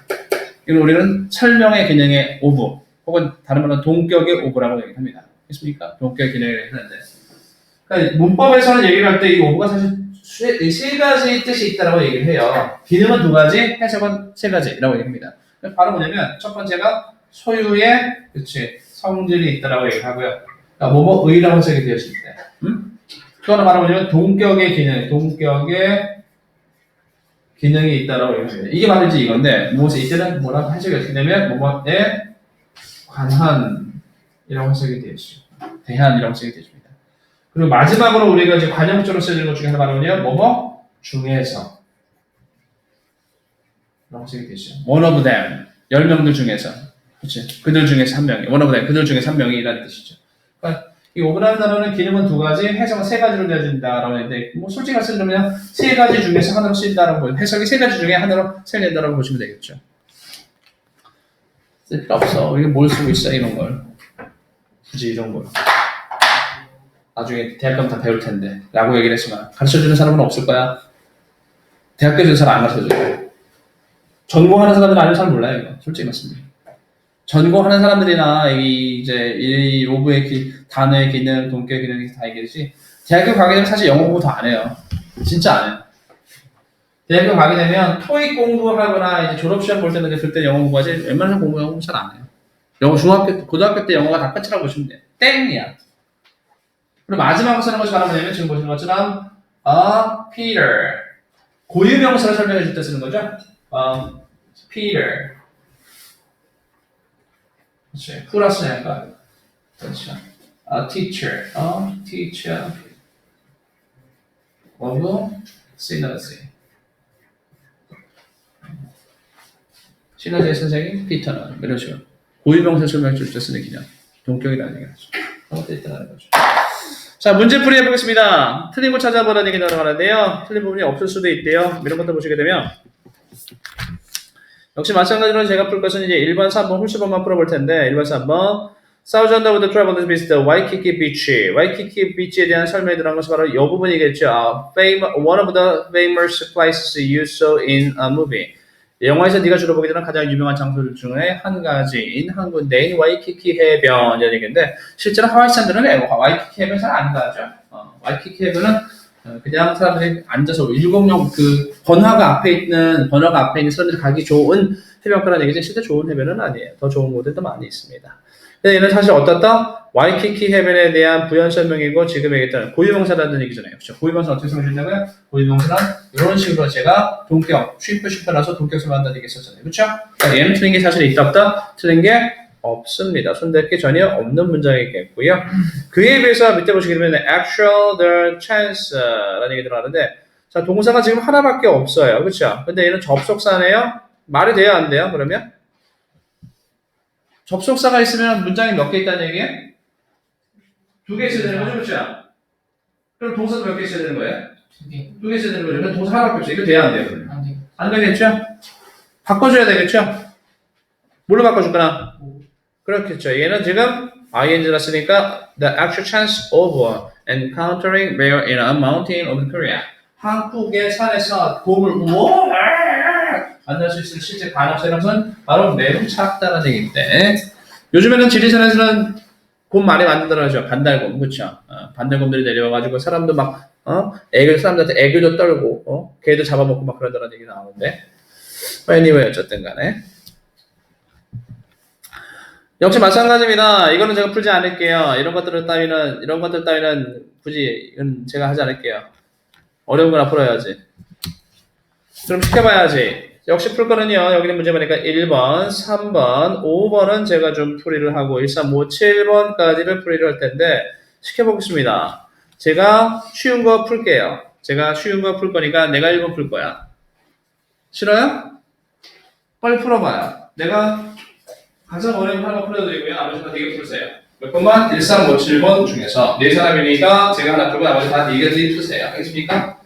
이건 우리는 설명의 기능의 오브 혹은 다른 말로 동격의 오브라고 얘기합니다. 있습니까? 동격의 기능을 얘기하는데, 그러니까 문법에서는 얘기를 할 때 이 오브가 사실 세 가지 뜻이 있다고 얘기를 해요. 기능은 두 가지, 해석은 세 가지라고 얘기합니다. 바로 뭐냐면 첫 번째가 소유의 그치 성질이 있다라고 얘기하고요. 그러니까 뭐뭐의라고 해석이 되었을 때, 또 하나 말하면 동격의 기능이 있다라고 얘기합니다. 이게 바로 이제 이건데 무엇에 이때는 뭐라고 해석이 어떻게 되면 뭐뭐에 관한이라고 해석이 되었죠. 대한이라고 해석이 되십니다. 그리고 마지막으로 우리가 이제 관용적으로 쓰는 것 중에 하나 바로는요, 뭐뭐 중에서 라고 해석이 되죠. One of them, 10명들 중에서, 그렇지? 그들 중에서 한 명이, one of them, 그들 중에서 한 명이라는 뜻이죠. 그러니까 이 오브라는 단어는 기능은 두 가지, 해석은 세 가지로 되어진다라고 했는데, 뭐 솔직히 말씀드리면 세 가지 중에서 하나로 쓰인다라고 해석이 세 가지 중에 하나로 쓰인다라고 보시면 되겠죠. 쓸 필요 없어. 이게 뭘 쓰고 있어 이런 걸. 굳이 이런 걸. 나중에 대학 가면 다 배울 텐데 라고 얘기를 했지만 가르쳐주는 사람은 없을 거야. 대학 가주는 사람 안 가르쳐줘요. 전공하는 사람들은 아는 사람 몰라요. 이거. 솔직히 말씀드립니다. 전공하는 사람들이나 이제 이 오브의 단어의 기능, 동격의 기능이 다 얘기했지. 대학교 가게 되면 사실 영어 공부 더 안 해요. 진짜 안 해요. 대학교 가게 되면 토익 공부하거나 이제 졸업시험 볼 때는 그때 영어 공부하지 웬만한 공부 잘 안 해요. 영어 고등학교 때 영어가 다 끝이라고 보시면 돼요. 땡이야. 그리고 마지막으로 쓰는 것이 바로 뭐냐면 지금 보시는 것처럼 Peter 고유명사를 설명해 줄 때 쓰는 거죠. Peter 그렇지. 플러스 약간 그렇죠. Teacher teacher of synology 시너지의 선생님 피터는 이런 식으로 고유명사 설명해 줄 때 쓰는 기능 동격이라는 얘기죠. 그것도 있다는 거죠. 자, 문제풀이 해보겠습니다. 틀린 거 찾아보라는 얘기 나가는데요. 틀린 부분이 없을 수도 있대요. 이런 것들 보시게 되면 역시 마찬가지로 제가 풀 것은 이제 1번, 3번, 홀수번만 풀어볼 텐데 1번, 3번 Southern of the travelers visit Waikiki Beach. 와이키키 비치에 대한 설명이 들어간 것이 바로 이 부분이겠죠. One of the famous places you saw in a movie. 영화에서 네가 주로 보게 되는 가장 유명한 장소들 중에 한 가지인 한 군데인 와이키키 해변이라는 얘기인데 실제로 하와이 사람들은 와이키키 해변 잘 안 가죠. 와이키키 해변은 그냥 사람들이 앉아서 106 그 번화가 앞에 있는 사람들이 가기 좋은 해변가라는 얘기지 실제 좋은 해변은 아니에요. 더 좋은 곳들도 많이 있습니다. 근데 얘는 사실 어떻다? 와이키키 해변에 대한 부연 설명이고 지금 얘기했던 고유명사라는 얘기잖아요. 그렇죠? 고유명사 어떻게 설명해준다고요? 고유명사는 이런 식으로 제가 동격, 쉼표라서 동격을 한다는 얘기 했었잖아요. 그렇죠? 그러니까 얘는 틀린 게 사실 있다 없다? 틀린 게 없습니다. 손댈 게 전혀 없는 문장이겠고요. 그에 비해서 밑에 보시게 되면 actual, the chance라는 얘기 들어가는데 자 동사가 지금 하나밖에 없어요. 그렇죠? 근데 얘는 접속사네요. 말이 돼요? 안 돼요? 그러면? 접속사가 있으면 문장이 몇 개 있다는 얘기예요? 2개 있어야 되는 거죠? 그렇죠? 그럼 동사도 몇 개 있어야 되는 거예요? 2개. 2개 있어야 되는 거죠? 그럼 동사 하나밖에 없어요. 이거 돼야 안 돼요? 그러면? 안 돼. 안 되겠죠? 바꿔줘야 되겠죠? 뭘로 바꿔줄 거나? 그렇겠죠. 얘는 지금 ing가 쓰니까 the actual chance of encountering bear in a mountain of Korea. 한국의 산에서 곰을 만날 수 있을 실제 가능성은 바로 매우 작다는 얘기인데 요즘에는 지리산에서는 곰 많이 만들더라고요. 반달곰, 그렇죠? 반달곰들이 내려와가지고 사람도 막 사람들한테 애교도 떨고 개도 잡아먹고 막 그러더라는 얘기 나오는데 anyway 어쨌든 간에 역시 마찬가지입니다. 이거는 제가 풀지 않을게요. 이런 것들 따위는 굳이 이건 제가 하지 않을게요. 어려운 거나 풀어야지. 그럼 시켜봐야지. 역시 풀 거는요. 여기는 문제 보니까 1번, 3번, 5번은 제가 좀 풀이를 하고 1, 3, 5, 7번까지를 풀이를 할 텐데 시켜보겠습니다. 제가 쉬운 거 풀게요. 제가 쉬운 거 풀 거니까 내가 1번 풀 거야. 싫어요? 빨리 풀어봐요. 내가 가장 어려운 거 하나 풀어드리고요. 나머지 다 되게 풀으세요. 몇 번만? 1, 3, 5, 7번 중에서 4사람이니까 제가 하나 풀고 나머지 다 네개들이 푸세요. 알겠습니까?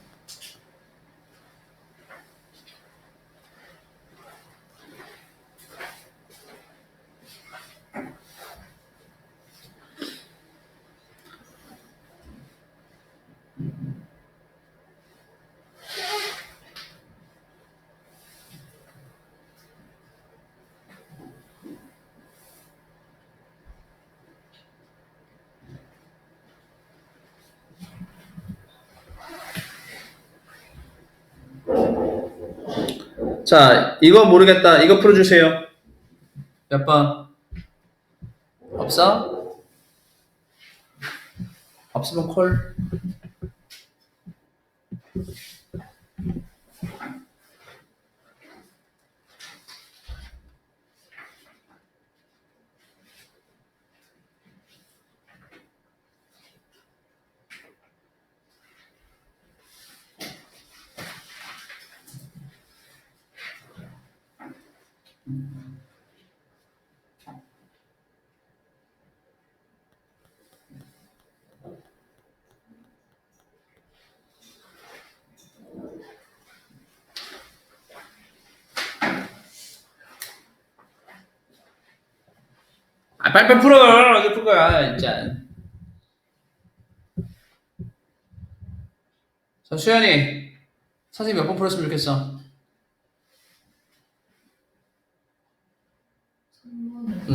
자, 이거 모르겠다. 이거 풀어주세요. 몇 번? 없어? 없으면 콜. 빨리 풀어. 언제 풀 거야, 진짜. 자, 수현이. 선생님 몇 번 풀었으면 좋겠어?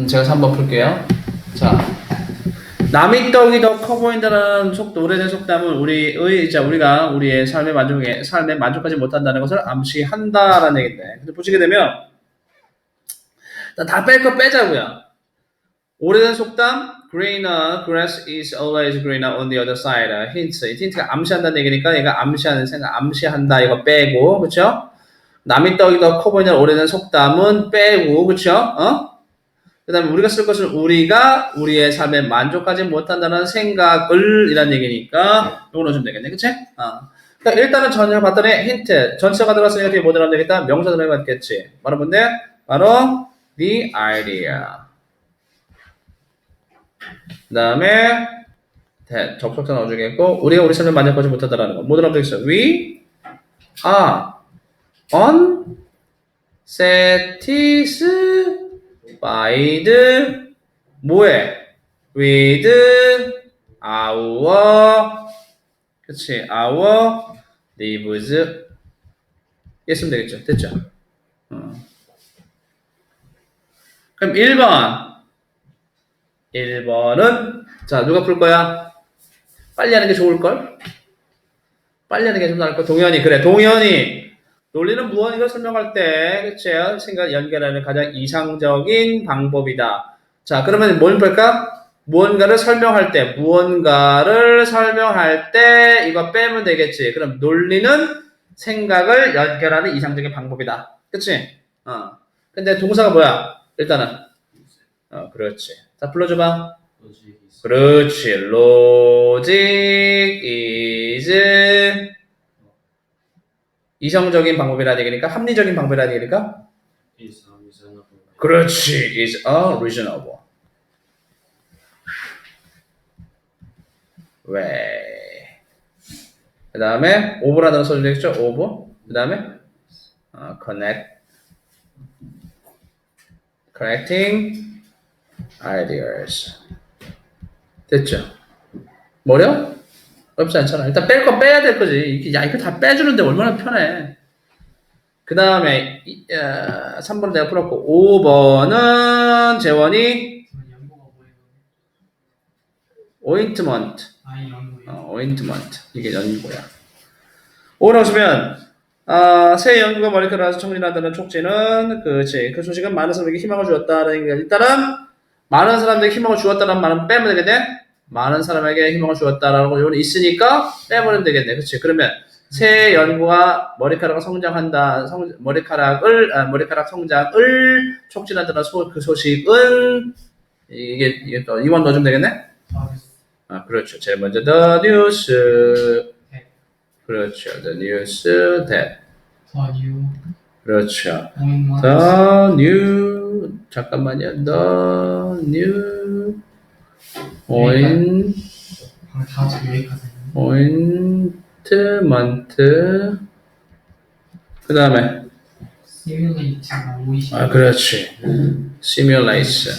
제가 3번 풀게요. 자. 남의 떡이 더 커 보인다는 오래된 속담은 우리가 우리의 삶에 만족하지 못한다는 것을 암시한다라는 얘기인데. 근데 보시게 되면, 다 뺄 거 빼자고요. 오래된 속담, greener grass is always greener on the other side. 힌트가 암시한다는 얘기니까 얘가 암시한다 이거 빼고, 그쵸? 남의 떡이 더 커 보이는 오래된 속담은 빼고, 그쵸? 그 다음에 우리가 쓸 것은 우리가 우리의 삶에 만족하지 못한다는 생각을 이란 얘기니까 이거 넣어주면 되겠네, 그치? 그러니까 일단은 전혀 봤더니 힌트, 전체가 들어갔으니까 뒤에 뭐 들어가면 되겠다? 명사 들어갔겠지. 바로 뭔데? 바로 the idea. 그 다음에 접속사 넣어주겠고 우리가 우리 삶에 만족하지 못한다는 거. 뭐 들어가면 되겠어? We are unsatisfied 뭐해? with our 그치? our lives 했으면 되겠죠? 됐죠? 그럼 1번은 자 누가 풀 거야? 빨리 하는 게 좋을걸? 빨리 하는 게 좀 나을걸? 동현이 그래 동현이 논리는 무언가를 설명할 때 그치? 생각 연결하는 가장 이상적인 방법이다. 자 그러면 뭘 볼까? 무언가를 설명할 때 이거 빼면 되겠지. 그럼 논리는 생각을 연결하는 이상적인 방법이다. 그치? 근데 동사가 뭐야? 일단은 그렇지. 자 불러줘봐. 그렇지. logic is 이성적인 방법이라는 얘기니까 합리적인 방법이라는 얘기니까 그렇지. is a reasonable way. 그 다음에 over라는 소리 되겠죠? over. 그 다음에 connecting ideas. 됐죠? 뭐려? 어렵지 않잖아. 일단 뺄 거 빼야 될 거지. 야, 이거 다 빼주는데 얼마나 편해. 그 다음에 3번은 내가 풀었고 5번은 재원이 연고가 뭐예요? 오인트먼트. 연고예요. 오인트먼트. 이게 연고야. 5로 하시면 새 연구가 머리카락에서 청진한다는 촉진은 그렇지. 그 소식은 많은 사람에게 희망을 주었다는 게 일단은 많은 사람들에게 희망을 주었다는 말은 빼면 되겠네. 많은 사람에게 희망을 주었다라는 거 있으니까 빼버리면 되겠네. 그렇지. 그러면 새 연구가 머리카락을 성장한다. 머리카락 성장을 촉진한다는 그 소식은 이게 또 이원 넣어주면 되겠네. 그렇죠. 제일 먼저 the news. 그렇죠. The news that. 그렇죠. The new 잠깐만요. The new ointment. 그 다음에 시뮬레이트가 오이시. 그렇지. simulate.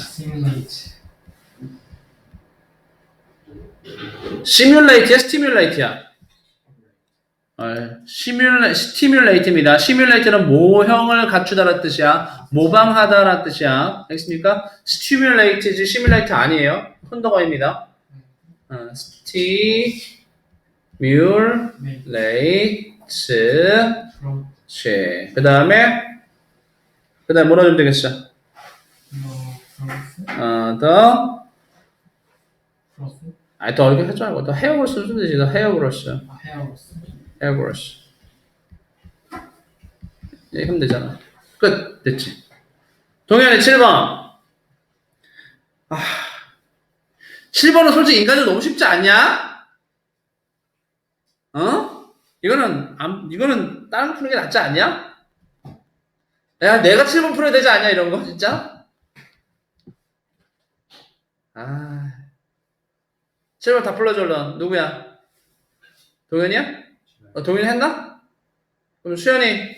simulate야, stimulate야. stimulate입니다. simulate는 모형을 갖추다라는 뜻이야. 모방하다라는 뜻이야. 알겠습니까? stimulate지 simulate 아니에요. 혼동어입니다. stimulate. 그 다음에 뭐라 하면 되겠어? 더 이렇게 하지 말고 더 헤어브러쉬 쓰면 되지. 더 헤어브러쉬. 헤어브러쉬. 이렇게 하면 되잖아. 끝. 됐지. 동현이 7번. 7번은 솔직히 인간적으로 너무 쉽지 않냐? 이거는 다른 거 푸는 게 낫지 않냐? 야, 내가 7번 풀어야 되지 않냐, 이런 거, 진짜? 7번 다 불러줘, 얼른. 누구야? 동현이야? 동현이 했나? 그럼 수현이.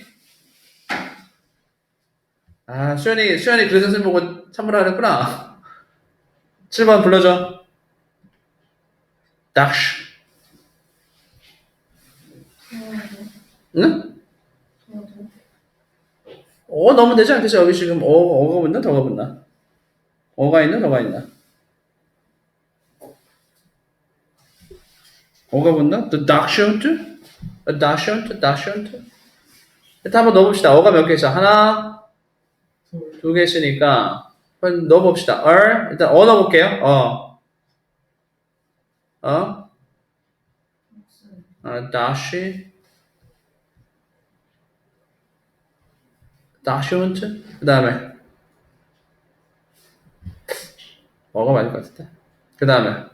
수현이 그래서 선생님 보고 참으라 그랬구나. 7번 불러줘. 닥시. 응? 넣으면 되지 않겠어? 여기 지금 어가 붙나? 더가 붙나? 어가 있나? 더가 있나? 어가 붙나? The dachshund? 일단 한번 넣어봅시다. 어가 몇 개 있어? 하나, 2개 있으니까 한번 넣어봅시다. 일단 넣어볼게요. dachshund. 그 다음에 어가 맞을 것 같은데. 그 다음에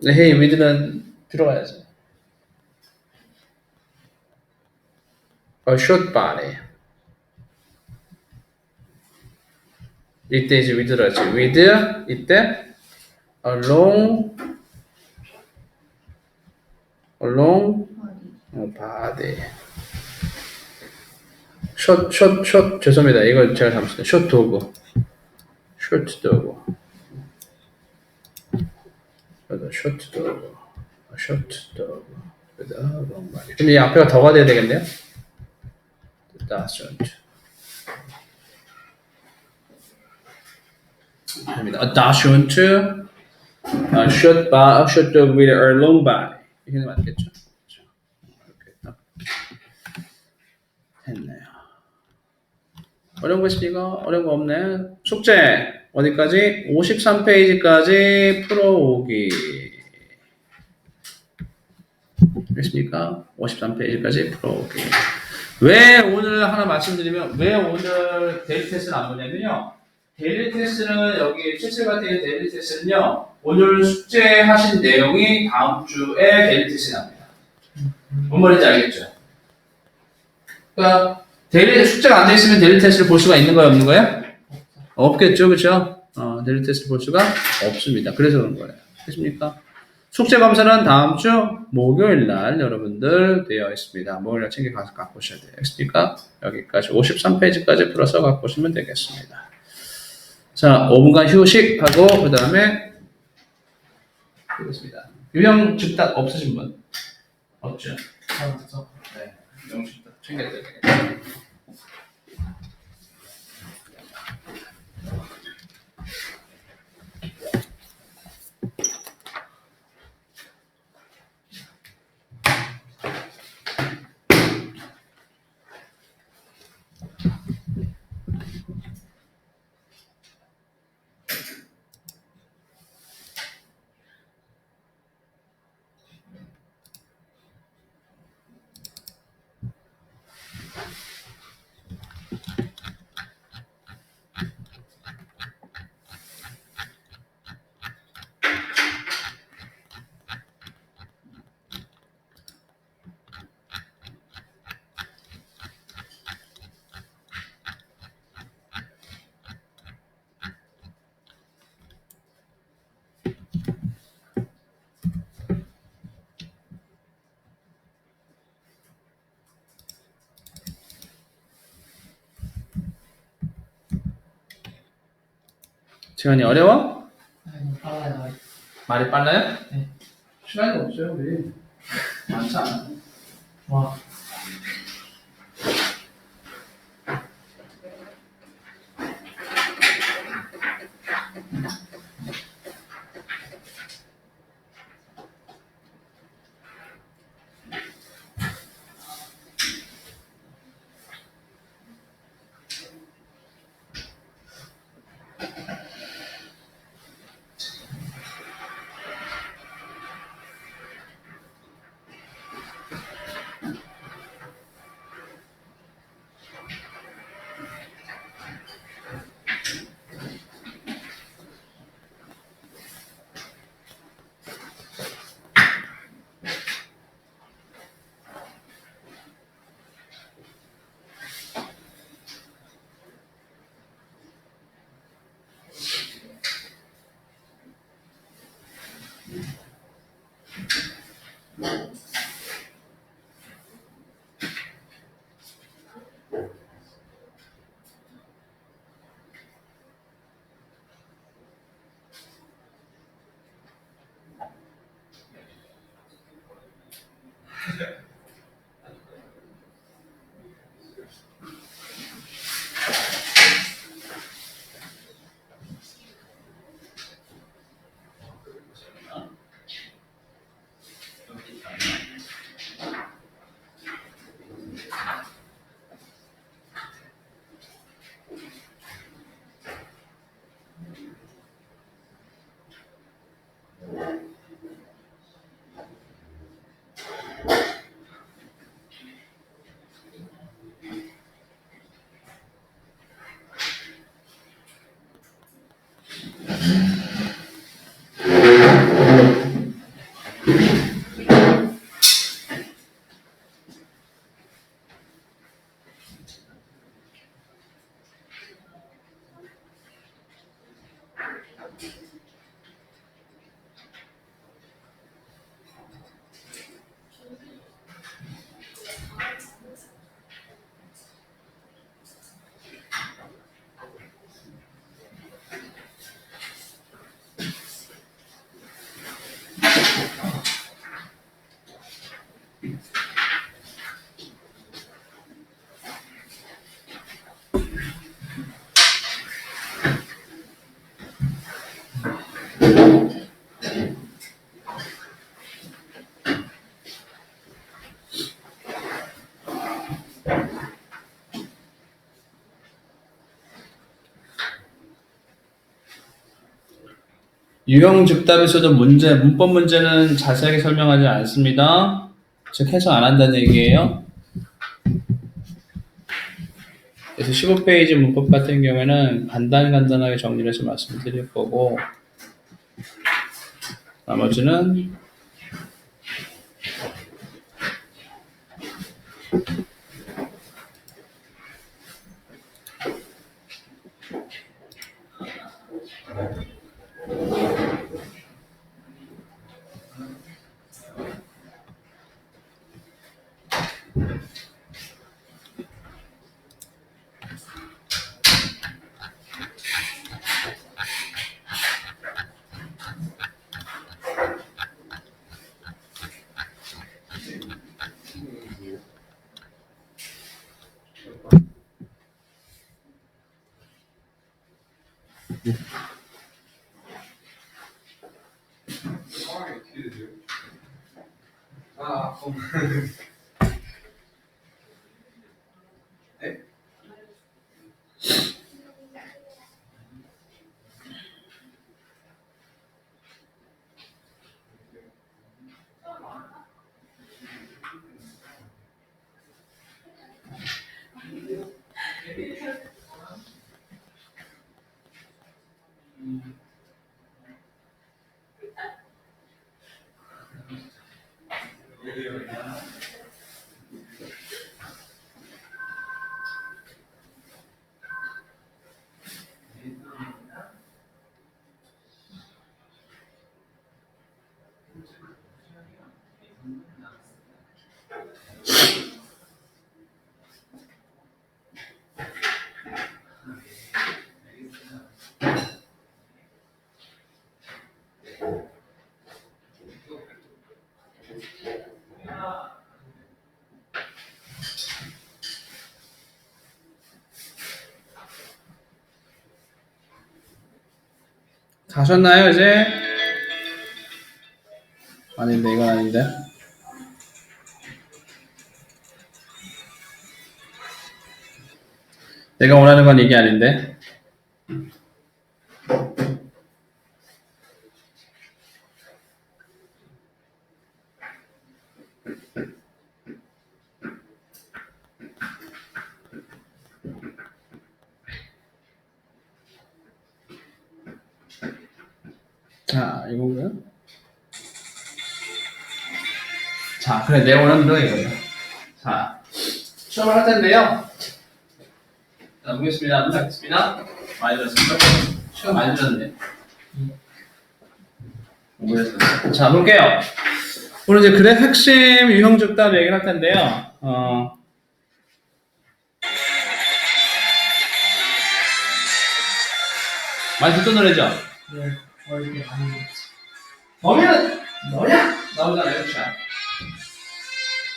헤이 위드는 들어가야지. short body. 이때 이제 with라지. with 이때 long body. short 죄송합니다. 이거 제가 잘못했어요. short dog. short dog. 그럼 이 앞에가 더가 돼야 되겠네요. A dachshund, short dog with a long body. 이게 맞겠죠? 했네요. 어려운 거 있습니까? 어려운 거 없네. 숙제 어디까지? 53페이지까지 풀어오기. 됐습니까? 53페이지까지 풀어오기. 왜 오늘 하나 말씀드리면 왜 오늘 데일리 테스트는 안 보냐면요. 데일리 테스트는 여기 77 같은 데일리 테스트는요. 오늘 숙제하신 내용이 다음 주에 데일리 테스트 납니다. 뭔 말인지 알겠죠? 그러니까 데일리 숙제가 안 돼 있으면 데일리 테스트를 볼 수가 있는 거예요, 없는 거예요? 없겠죠, 그렇죠? 데일리 테스트 볼 수가 없습니다. 그래서 그런 거예요. 됐습니까? 숙제 검사는 다음 주 목요일 날 여러분들 되어 있습니다. 목요일 날 챙겨 가서 갖고 오셔야 돼요. 됐습니까? 여기까지 53페이지까지 풀어서 갖고 오시면 되겠습니다. 자, 5분간 휴식하고 그 다음에 되겠습니다. 유형 즉답 없으신 분? 없죠? 없죠. 네. 영수 챙겨야 돼. 지원이 어려워? 아니, 빨라요. 말이 빨라요? 네. 시간이 없어요 우리. 많지 않아. 와. 유형 즉답에서도 문법 문제는 자세하게 설명하지 않습니다. 즉 해석 안 한다는 얘기예요. 그래서 15페이지 문법 같은 경우에는 간단하게 정리를 해서 말씀드릴 거고, 나머지는 아, 다 하셨나요, 이제? 아닌데, 이건 아닌데. 내가 원하는 건 이게 아닌데. 자, 이거고요. 자, 그래, 내 원하는 건 이거예요. 자, 시험을 할 텐데요. 자, 보겠습니다. 문제 하겠습니다. 많이 들었습니다. 시험 많이 들었네. 공부했어요. 자, 볼게요. 오늘 이제 글의 핵심 유형 적답 얘기를 할 텐데요. 많이 듣던 노래죠? 네, 어릴 때 많이 들었지. 범인은 너냐? 나오잖아요, 그렇죠?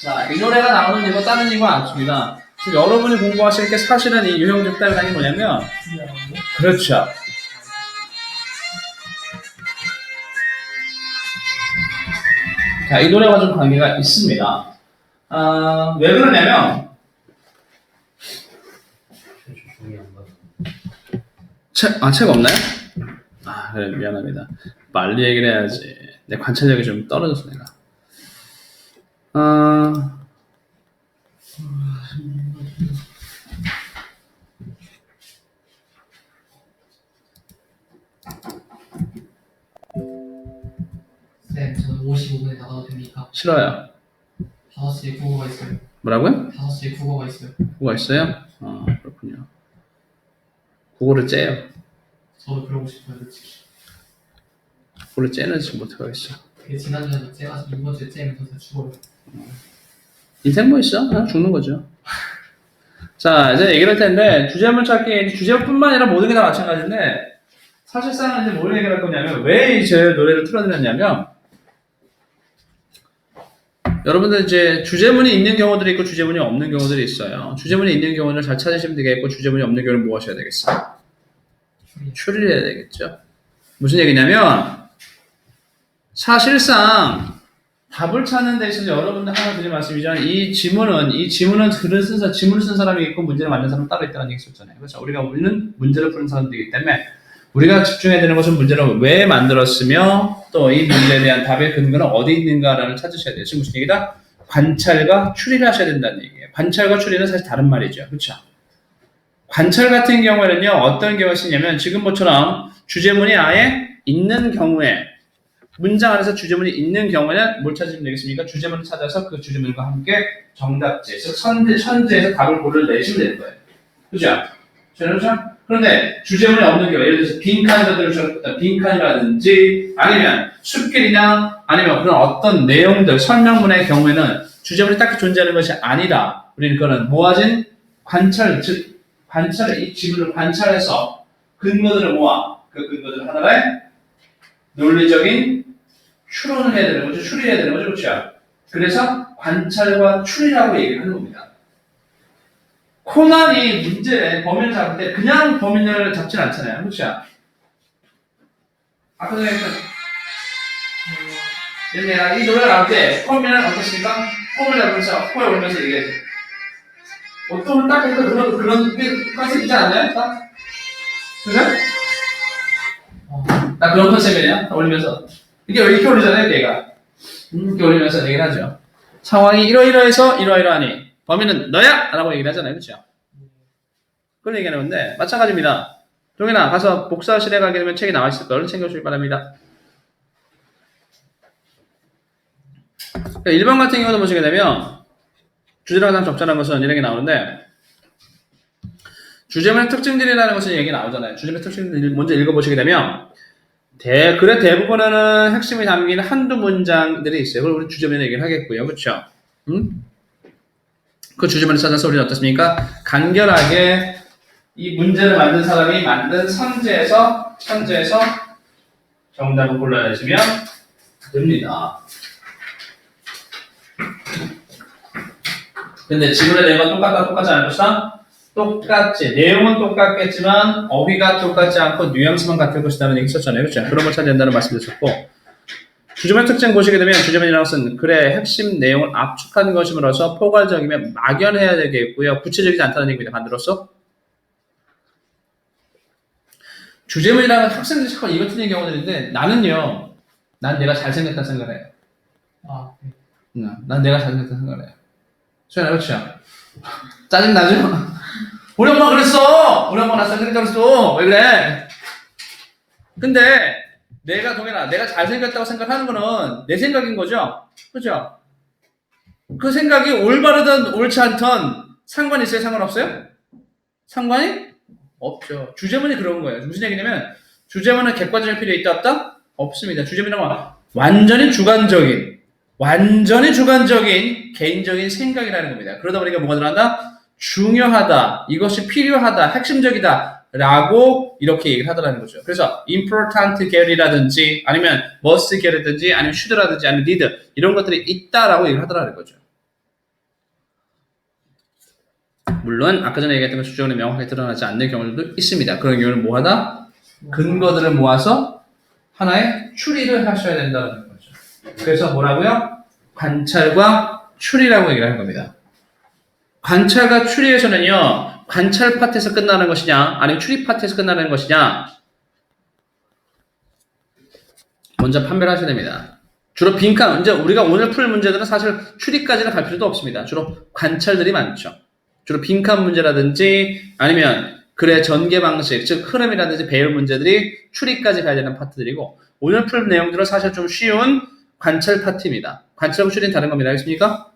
자, 이 노래가 나오는 이거 다른 이거 안 줍니다. 지금 여러분이 공부하실 게 사실은 이 유형 적답이라는 게 뭐냐면, 신기하고. 그렇죠. 자, 이 노래와 좀 관계가 있습니다. 왜 그러냐면, 책 없나요? 그래, 미안합니다. 빨리 얘기를 해야지. 내 관찰력이 좀 떨어졌어, 내가. 쌤, 저는 55분에 나가도 됩니까? 싫어요. 5시에 국어가 있어요. 뭐라고요? 5시에 국어가 있어요. 국어가 있어요? 그렇군요. 국어를 째요. 저도 그러고 싶어요, 솔직히. 국어를 째는 지금 못하겠어. 그게 지난주에도 째가서 이번 주에 째면서 제가 죽어요. 인생 뭐 있어? 그냥 죽는 거죠. 자, 이제 얘기를 할 텐데, 주제문 찾기, 주제뿐만 아니라 모든 게 다 마찬가지인데, 사실상은 이제 뭘 얘기를 할 거냐면, 왜 제 노래를 틀어드렸냐면, 여러분들 이제 주제문이 있는 경우들이 있고, 주제문이 없는 경우들이 있어요. 주제문이 있는 경우는 잘 찾으시면 되겠고, 주제문이 없는 경우는 뭐 하셔야 되겠어요? 추리를 해야 되겠죠. 무슨 얘기냐면, 사실상, 답을 찾는 데 있어서 여러분들 하나 드린 말씀이지만 이 지문은 글을 쓴 지문을 쓴 사람이 있고 문제를 만든 사람은 따로 있다는 얘기 있었잖아요. 그렇죠? 우리는 문제를 푸는 사람들이기 때문에 우리가 집중해야 되는 것은 문제를 왜 만들었으며 또 이 문제에 대한 답의 근거는 어디 있는가를 찾으셔야 돼요. 지금 무슨 얘기다? 관찰과 추리를 하셔야 된다는 얘기예요. 관찰과 추리는 사실 다른 말이죠. 그렇죠? 관찰 같은 경우에는요. 어떤 경우가 있냐면 지금 뭐처럼 주제문이 아예 있는 경우에 문장 안에서 주제문이 있는 경우에는 뭘 찾으면 되겠습니까? 주제문을 찾아서 그 주제문과 함께 정답지, 즉 선제에서 답을 고르내시면 되는 거예요. 그죠? 그렇죠? 그런데 주제문이 없는 경우, 예를 들어서 빈칸에다 들으셨던 빈칸이라든지 아니면 숲길이나 아니면 그런 어떤 내용들, 설명문의 경우에는 주제문이 딱히 존재하는 것이 아니다. 우리는 그거는 모아진 관찰, 즉 이 지문을 관찰해서 근거들을 모아 그 근거들 하나의 논리적인 추론을 해야 되는 거죠. 추리해야 되는 거죠. 그렇죠? 그래서 관찰과 추리라고 얘기를 하는 겁니다. 코난이 범인을 잡을 때 그냥 범인을 잡진 않잖아요. 그렇죠? 아까 전에 했던 내가 이 노래가 나올 때 폼이는 어떻습니까? 폼을 잡으면서 코에 올리면서 얘기하지. 보통은 딱 해서 그런 컨셉이지 않나요? 딱? 그죠? 나 그런 컨셉이냐? 올리면서 이게 왜 이렇게 올리잖아요, 얘가. 이렇게 올리면서 얘기를 하죠. 상황이 이러이러해서 이러이러하니 범인은 너야! 라고 얘기를 하잖아요, 그렇죠? 그런 얘기하는 건데 마찬가지입니다. 동현아 가서 복사실에 가게 되면 책이 나와 있을 걸 챙겨주길 바랍니다. 1번 같은 경우도 보시게 되면 주제랑 가장 적절한 것은 이런 게 나오는데 주제문의 특징들이라는 것은 얘기 나오잖아요. 주제문의 특징들 먼저 읽어보시게 되면 글의 대부분에는 핵심이 담긴 한두 문장들이 있어요. 그걸 우리 주제문에 얘기를 하겠고요. 그렇죠? 그 주제문을 찾아서 우리는 어떻습니까? 간결하게 이 문제를 만든 사람이 만든 선제에서 정답을 골라내시면 됩니다. 근데 지문의 내용은 똑같지 않을까? 똑같지. 내용은 똑같겠지만 어휘가 똑같지 않고 뉘앙스만 같을 것이라는 얘기 있었잖아요. 그렇죠? 그런 걸 찾아야 된다는 말씀드렸고 주제문 특징 보시게 되면 주제문이라는 것은 글의 핵심 내용을 압축하는 것임으로써 포괄적이면 막연해야 되겠고요. 구체적이지 않다는 얘기입니다. 반대로서 주제문이라는 학생들이 자꾸 이거 틀린 경우들이 있는데 난 내가 잘생겼다 생각을 해요. 아, 네. 난 내가 잘생겼다 생각을 해요. 소연아, 그렇죠? 짜증나죠? 우리 엄마 그랬어! 우리 엄마 나 잘생겼다 그랬어! 왜 그래? 근데 동현아, 내가 잘생겼다고 생각하는 거는 내 생각인 거죠? 그죠? 그 생각이 올바르든 옳지 않든 상관이 있어요? 상관없어요? 상관이 없죠. 주제문이 그런 거예요. 무슨 얘기냐면 주제문은 객관적일 필요 있다 없다? 없습니다. 주제문은 완전히 주관적인 개인적인 생각이라는 겁니다. 그러다 보니까 뭐가 들어간다? 중요하다, 이것이 필요하다, 핵심적이다 라고 이렇게 얘기를 하더라는 거죠. 그래서 important get이라든지 아니면 must get이라든지 아니면 should라든지 아니면 need 이런 것들이 있다라고 얘기를 하더라는 거죠. 물론 아까 전에 얘기했던 것 주제문에 명확하게 드러나지 않는 경우들도 있습니다. 그런 경우는 뭐하다? 근거들을 모아서 하나의 추리를 하셔야 된다는 거죠. 그래서 뭐라고요? 관찰과 추리라고 얘기를 하는 겁니다. 관찰과 추리에서는요, 관찰 파트에서 끝나는 것이냐, 아니면 추리 파트에서 끝나는 것이냐, 먼저 판별을 하셔야 됩니다. 주로 빈칸, 이제 우리가 오늘 풀 문제들은 사실 추리까지는 갈 필요도 없습니다. 주로 관찰들이 많죠. 주로 빈칸 문제라든지 아니면 글의 전개 방식, 즉 흐름이라든지 배열 문제들이 추리까지 가야 되는 파트들이고 오늘 풀 내용들은 사실 좀 쉬운 관찰 파트입니다. 관찰하고 추리는 다른 겁니다. 알겠습니까?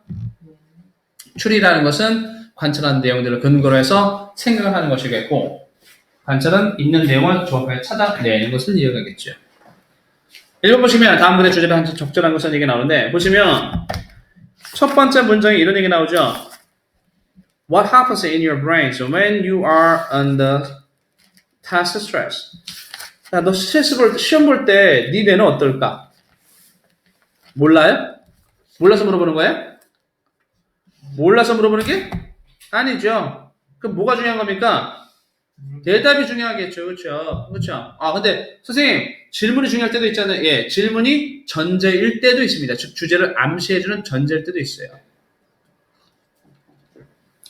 추리라는 것은 관찰하는 내용들을 근거로 해서 생각을 하는 것이겠고 관찰은 있는 내용을 정확하게 찾아내는 것을 이해하겠죠. 읽어보시면 다음 글의 주제를 한 적절한 것은 얘기 나오는데 보시면 첫 번째 문장에 이런 얘기 나오죠. What happens in your brain when you are under task stress? 야, 너 시험 볼 때 네 뇌는 어떨까? 몰라요? 몰라서 물어보는 거예요? 몰라서 물어보는 게? 아니죠. 그럼 뭐가 중요한 겁니까? 대답이 중요하겠죠. 그렇죠? 그렇죠? 아, 근데 선생님 질문이 중요할 때도 있잖아요. 예, 질문이 전제일 때도 있습니다. 즉 주제를 암시해주는 전제일 때도 있어요.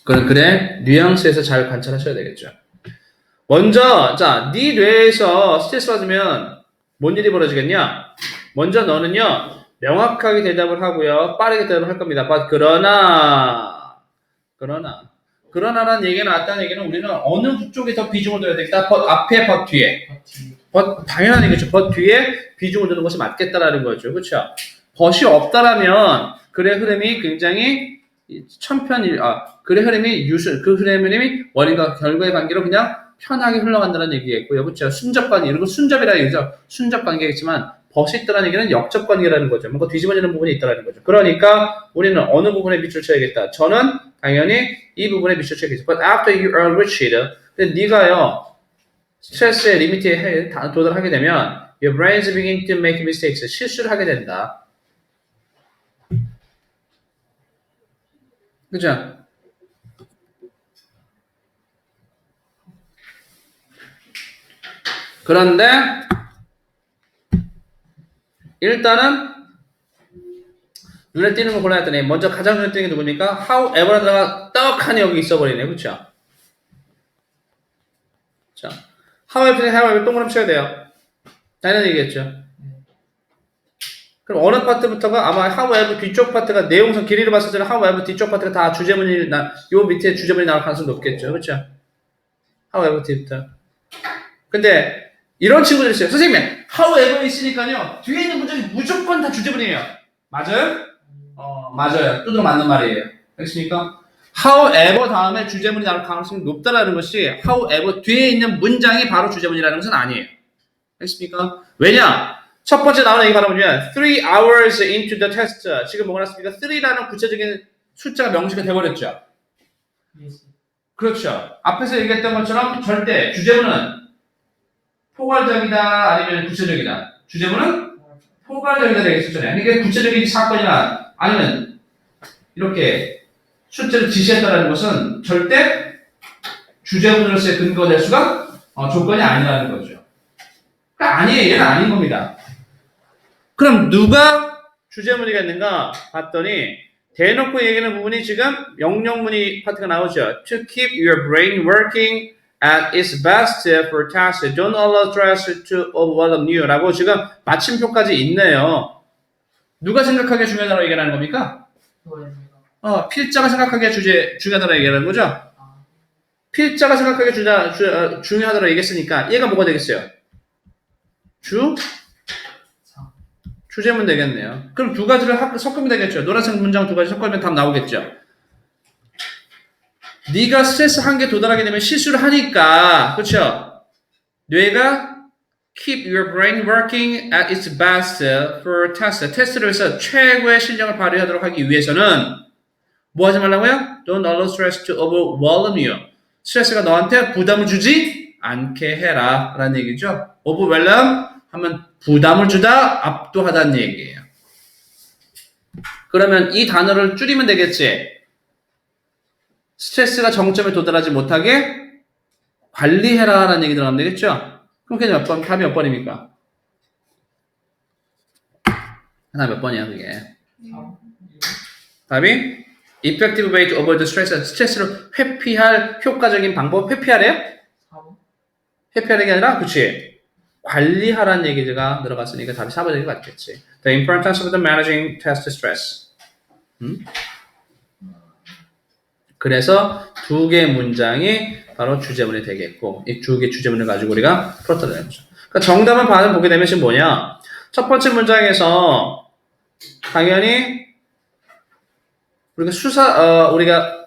그럼 글의 뉘앙스에서 잘 관찰하셔야 되겠죠. 먼저 네 뇌에서 스트레스 받으면 뭔 일이 벌어지겠냐? 먼저 너는요 명확하게 대답을 하고요 빠르게 대답을 할 겁니다. 그러나라는 얘기가 나왔다는 얘기는 우리는 어느 쪽에 더 비중을 둬야 되겠다? but 앞에 but 뒤에 당연한 얘기죠. but 뒤에 비중을 두는 것이 맞겠다라는 거죠. 그렇죠? but이 없다라면 글의 흐름이 굉장히 글의 흐름이 그 흐름이 원인과 결과의 관계로 그냥 편하게 흘러간다는 얘기겠고요. 그렇죠? 순접관계, 이런 거 순접이라는 얘기죠. 순접관계겠지만 벗이 있다는 얘기는 역접관계라는 거죠. 뭔가 뒤집어지는 부분이 있다는 거죠. 그러니까 우리는 어느 부분에 밑줄 쳐야겠다. 저는 당연히 이 부분에 밑줄 쳐야겠죠. But after you are reached, 근데 네가요 스트레스의 리미트에 도달하게 되면 your brains begin to make mistakes. 실수를 하게 된다. 그죠? 그런데 일단은 눈에 띄는 거 골라야 했더니 먼저 가장 눈에 띄는 게 누굽니까? however에다가 떡하니 여기 있어버리네. 그쵸? 자, however 동그라미 쳐야 돼요. 당연한 얘기겠죠. 그럼 어느 파트부터가 아마 however 뒤쪽 파트가 내용선 길이를 봤을 때는 however 뒤쪽 파트가 다 주제문이 요 밑에 주제문이 나올 가능성이 높겠죠. 그쵸? however 뒤부터. 근데 이런 친구들이 있어요. 선생님, however 있으니까요. 뒤에 있는 문장이 무조건 다 주제문이에요. 맞아요? 맞아요. 뚜드러 맞는 말이에요. 알겠습니까? however 다음에 주제문이 나올 가능성이 높다라는 것이 however 뒤에 있는 문장이 바로 주제문이라는 것은 아니에요. 알겠습니까? 왜냐? 첫 번째 나오는 얘기가 뭐냐면 3 hours into the test. 지금 뭐가 났습니까? 3라는 구체적인 숫자가 명시가 돼버렸죠. 예시. 그렇죠. 앞에서 얘기했던 것처럼 절대 주제문은 포괄적이다 아니면 구체적이다. 주제문은 포괄적이다 되겠었잖아요. 이게 구체적인 사건이나 아니면 이렇게 숫자를 지시했다는 것은 절대 주제문으로서의 근거가 될 수가 조건이 아니라는 거죠. 그러니까 아니에요. 얘는 아닌 겁니다. 그럼 누가 주제문이겠는가 봤더니 대놓고 얘기하는 부분이 지금 명령문이 파트가 나오죠. To keep your brain working at its best for tasks. Don't allow stress to overwhelm you. 라고 지금 마침표까지 있네요. 누가 생각하기에 중요하다고 얘기하는 겁니까? 그거입니다. 필자가 생각하기에 중요하다고 얘기하는 거죠? 필자가 생각하기에 중요하다고 얘기했으니까 얘가 뭐가 되겠어요? 주제문 되겠네요. 그럼 두 가지를 섞으면 되겠죠. 노란색 문장 두 가지 섞으면 답 나오겠죠. 네가 스트레스 한계 도달하게 되면 실수를 하니까, 그렇죠? 뇌가 keep your brain working at its best for test. 테스트를 해서 최고의 실력을 발휘하도록 하기 위해서는 뭐 하지 말라고요? Don't allow stress to overwhelm you. 스트레스가 너한테 부담을 주지 않게 해라 라는 얘기죠. overwhelm 하면 부담을 주다, 압도하다는 얘기예요. 그러면 이 단어를 줄이면 되겠지. 스트레스가 정점에 도달하지 못하게 관리해라 라는 얘기 들어가면 되겠죠? 그럼 그게 몇 번? 답이 몇 번입니까? 하나 몇 번이야 그게? 답이 effective way to avoid stress. 스트레스를 회피할 효과적인 방법. 회피하래요? 회피하는 게 아니라 그치? 관리하라는 얘기가 들어갔으니까 답이 4번이 맞겠지. The importance of the managing test stress. 그래서 두 개의 문장이 바로 주제문이 되겠고 이 두 개의 주제문을 가지고 우리가 풀었다는 거죠. 그러니까 정답을 보게 되면 지금 뭐냐? 첫 번째 문장에서 당연히 우리가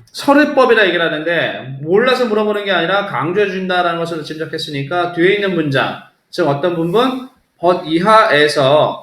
서류법이라 얘기를 하는데 몰라서 물어보는 게 아니라 강조해 준다라는 것을 짐작했으니까 뒤에 있는 문장, 즉 어떤 부분? but 이하에서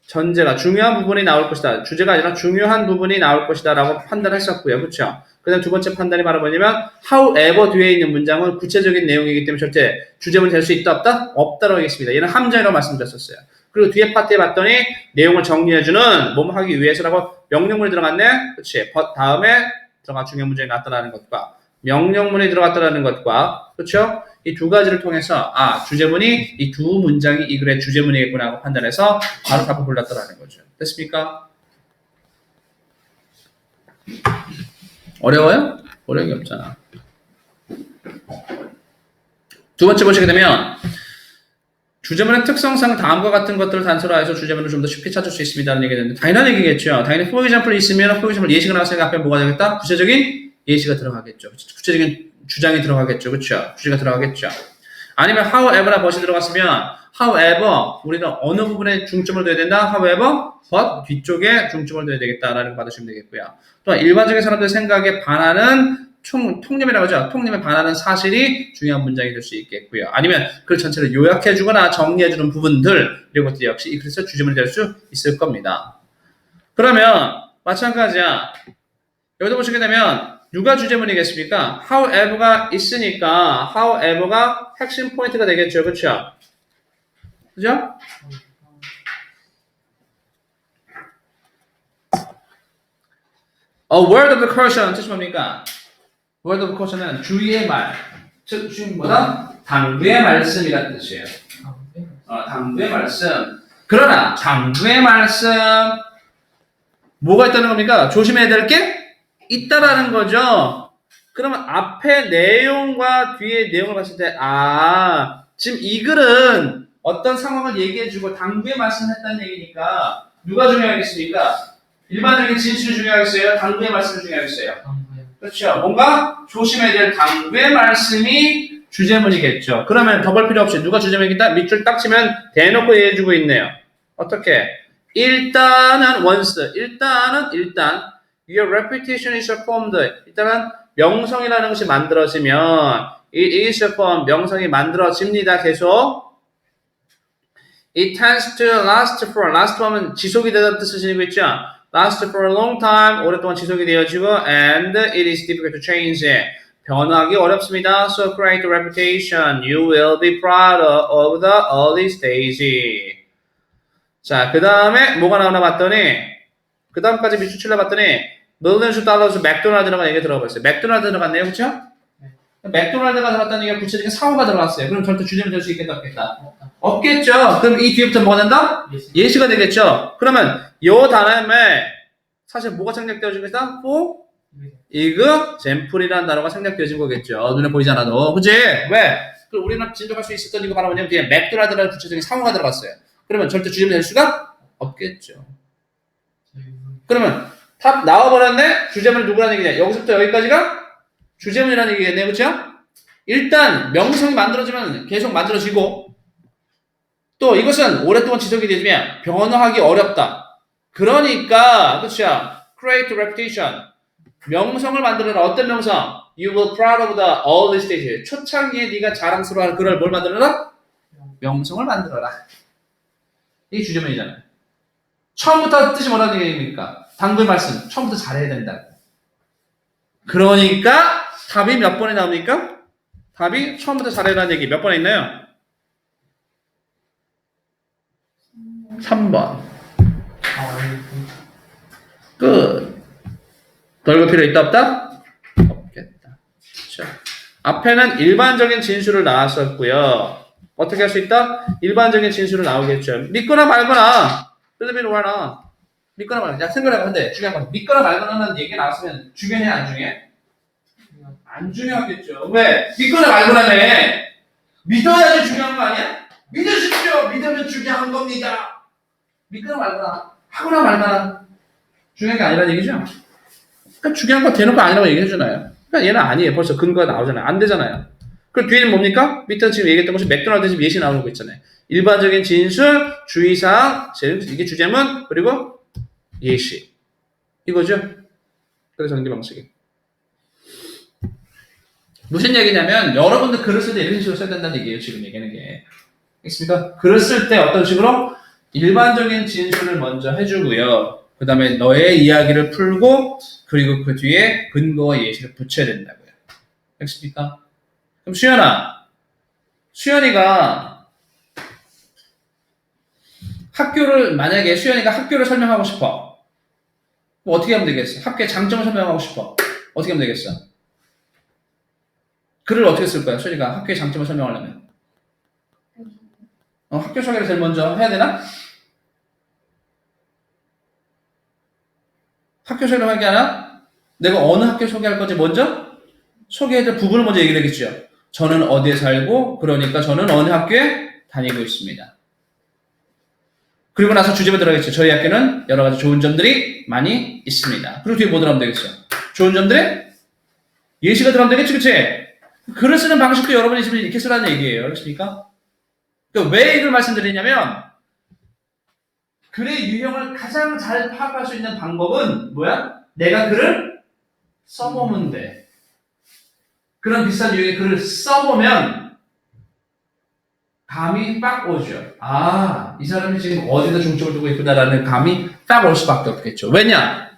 전제가 중요한 부분이 나올 것이다. 주제가 아니라 중요한 부분이 나올 것이다 라고 판단했었고요. 그렇죠? 그 다음 두 번째 판단이 바로 뭐냐면 however 뒤에 있는 문장은 구체적인 내용이기 때문에 절대 주제문이 될 수 있다 없다? 없다라고 하겠습니다. 얘는 함정이라고 말씀드렸었어요. 그리고 뒤에 파트에 봤더니 내용을 정리해주는 뭐뭐 하기 위해서라고 명령문이 들어갔네? 그렇지? but 다음에 들어가 중요한 문장이 나타나는 것과 명령문이 들어갔다는 것과 그렇죠? 이 두 가지를 통해서 주제문이 이 두 문장이 이 글의 주제문이겠구나 하고 판단해서 바로 답을 골랐다는 거죠. 됐습니까? 어려워요? 어려운 게 없잖아. 두 번째 보시게 되면 주제문의 특성상 다음과 같은 것들을 단서화해서 주제문을 좀 더 쉽게 찾을 수 있습니다라는 얘기가 있는데 당연한 얘기겠죠. 당연히 for example 있으면 for example 예시가 나왔으니까 앞에 뭐가 되겠다? 구체적인 예시가 들어가겠죠. 구체적인 주장이 들어가겠죠. 그렇죠? 주제가 들어가겠죠. 아니면 however나 but이 들어갔으면 however 우리는 어느 부분에 중점을 둬야 된다? however but 뒤쪽에 중점을 둬야 되겠다라는 거 받으시면 되겠고요. 또한 일반적인 사람들의 생각에 반하는 통념이라고 하죠. 통념에 반하는 사실이 중요한 문장이 될 수 있겠고요. 아니면 글 전체를 요약해주거나 정리해주는 부분들 이런 것들 역시 이 글에서 주제문이 될 수 있을 겁니다. 그러면 마찬가지야. 여기도 보시게 되면 누가 주제문이겠습니까? however가 있으니까 however가 핵심 포인트가 되겠죠. 그렇죠? 그죠? A word of caution 뜻이 뭡니까? word of caution은 주의의 말, 즉 주의 뭐다? 당부의 말씀이라는 뜻이에요. 당부의 말씀. 그러나 당부의 말씀 뭐가 있다는 겁니까? 조심해야 될 게 있다라는 거죠. 그러면 앞에 내용과 뒤에 내용을 봤을 때 지금 이 글은 어떤 상황을 얘기해주고 당부의 말씀을 했다는 얘기니까 누가 중요하겠습니까? 일반적인 진술이 중요하겠어요? 당부의 말씀이 중요하겠어요? 당부요. 그렇죠. 뭔가 조심해야 될 당부의 말씀이 주제문이겠죠. 그러면 더 볼 필요 없이 누가 주제문이겠다? 밑줄 딱 치면 대놓고 얘기해주고 있네요. 어떻게? 일단 your reputation is formed. 일단은 명성이라는 것이 만들어지면 it is formed. 명성이 만들어집니다. 계속. It tends to last 하면 지속이 되다는 뜻을 지니고 있죠. last for a long time. 오랫동안 지속이 되어지고 and it is difficult to change. 변화하기 어렵습니다. So create a reputation. You will be proud of the early stage. 자, 그 다음에 뭐가 나오나 봤더니 그 다음까지 밑줄 칠러 봤더니 millions of dollars 맥도날드라고 얘기 들어봤어요. 맥도날드 들어갔네요. 그렇죠? 맥도날드가 들어갔다는 얘기가 구체적인 사고가 들어갔어요. 그럼 절대 주제는 될 수 있겠다 없겠다? 없겠죠. 그럼 이 뒤에부터 뭐가 된다? 예시가 되겠죠. 그러면 요 다음에 사실 뭐가 생략되어진 것이다? for example이라는 단어가 생략되어진 거겠죠. 눈에 보이지 않아도. 그치? 왜? 그럼 우리는 진정할 수 있었던 이거 바로 뭐냐면 뒤에 맥도날드라는 구체적인 상호가 들어갔어요. 그러면 절대 주제는 될 수가 없겠죠. 그러면 탑 나와버렸네? 주제문이 누구라는 얘기냐? 여기서부터 여기까지가 주제문이라는 얘기겠네요. 그쵸? 일단 명성이 만들어지면 계속 만들어지고 또 이것은 오랫동안 지속이 되면 변화하기 어렵다. 그러니까 그쵸? create reputation. 명성을 만들어라. 어떤 명성? You will proud of the early stage. 초창기에 네가 자랑스러워할 그걸 뭘 만들어라? 명성을 만들어라. 이게 주제문이잖아요. 처음부터 뜻이 뭐라는 얘기입니까? 당부의 말씀. 처음부터 잘해야 된다. 그러니까 답이 몇 번에 나옵니까? 답이 처음부터 잘해라는 얘기 몇 번에 있나요? 3번. 끝. 더 읽을 필요 있다 없다? 없겠다. 그렇죠. 앞에는 일반적인 진술을 나왔었고요. 어떻게 할 수 있다? 일반적인 진술을 나오겠죠. 믿거나 말거나. 필리핀 와나. 믿거나 말거나. 야, 생각해봐. 근데 중요한 건 믿거나 말거나는 얘기 나왔으면 중요해 안 중요해? 안 중요하겠죠. 왜? 믿거나 말거나네. 믿어야지 중요한 거 아니야? 믿으십시오. 믿으면 중요한 겁니다. 믿거나 말거나. 하거나 말거나. 중요한 게 아니라는 얘기죠. 그러니까 중요한 거 대놓고 아니라고 얘기해주잖아요. 그러니까 얘는 아니에요. 벌써 근거가 나오잖아요. 안 되잖아요. 그럼 뒤에는 뭡니까? 밑에 지금 얘기했던 것이 맥도날드 지금 예시 나오는 거 있잖아요. 일반적인 진술, 주의사항, 이게 주제문, 그리고 예시. 이거죠? 그래서 전개 방식이. 무슨 얘기냐면 여러분들 글을 쓸 때 이런 식으로 써야 된다는 얘기예요. 지금 얘기하는 게. 알겠습니까? 글을 쓸 때 어떤 식으로? 일반적인 진술을 먼저 해주고요. 그 다음에 너의 이야기를 풀고 그리고 그 뒤에 근거와 예시를 붙여야 된다고요. 알겠습니까? 그럼 수연이가 만약에 수연이가 학교를 설명하고 싶어. 뭐 어떻게 하면 되겠어? 학교의 장점을 설명하고 싶어. 어떻게 하면 되겠어? 글을 어떻게 쓸 거야? 수연이가 학교의 장점을 설명하려면. 학교 소개를 제일 먼저 해야 되나? 학교 소개를 하게 하나? 내가 어느 학교 소개할 건지 먼저 소개해야 될 부분을 먼저 얘기를 하겠죠. 저는 어디에 살고 그러니까 저는 어느 학교에 다니고 있습니다. 그리고 나서 주제에 들어가겠죠. 저희 학교는 여러 가지 좋은 점들이 많이 있습니다. 그리고 뒤에 뭐 들어가면 되겠죠. 좋은 점들에 예시가 들어가면 되겠지, 그치? 글을 쓰는 방식도 여러분이 지금 이렇게 쓰라는 얘기예요. 알겠습니까? 그러니까 왜 이걸 말씀드리냐면 글의 유형을 가장 잘 파악할 수 있는 방법은 뭐야? 내가 글을 써보면 돼. 그런 비슷한 유형의 글을 써보면 감이 빡 오죠. 이 사람이 지금 어디다 중점을 두고 있구나라는 감이 딱 올 수밖에 없겠죠. 왜냐?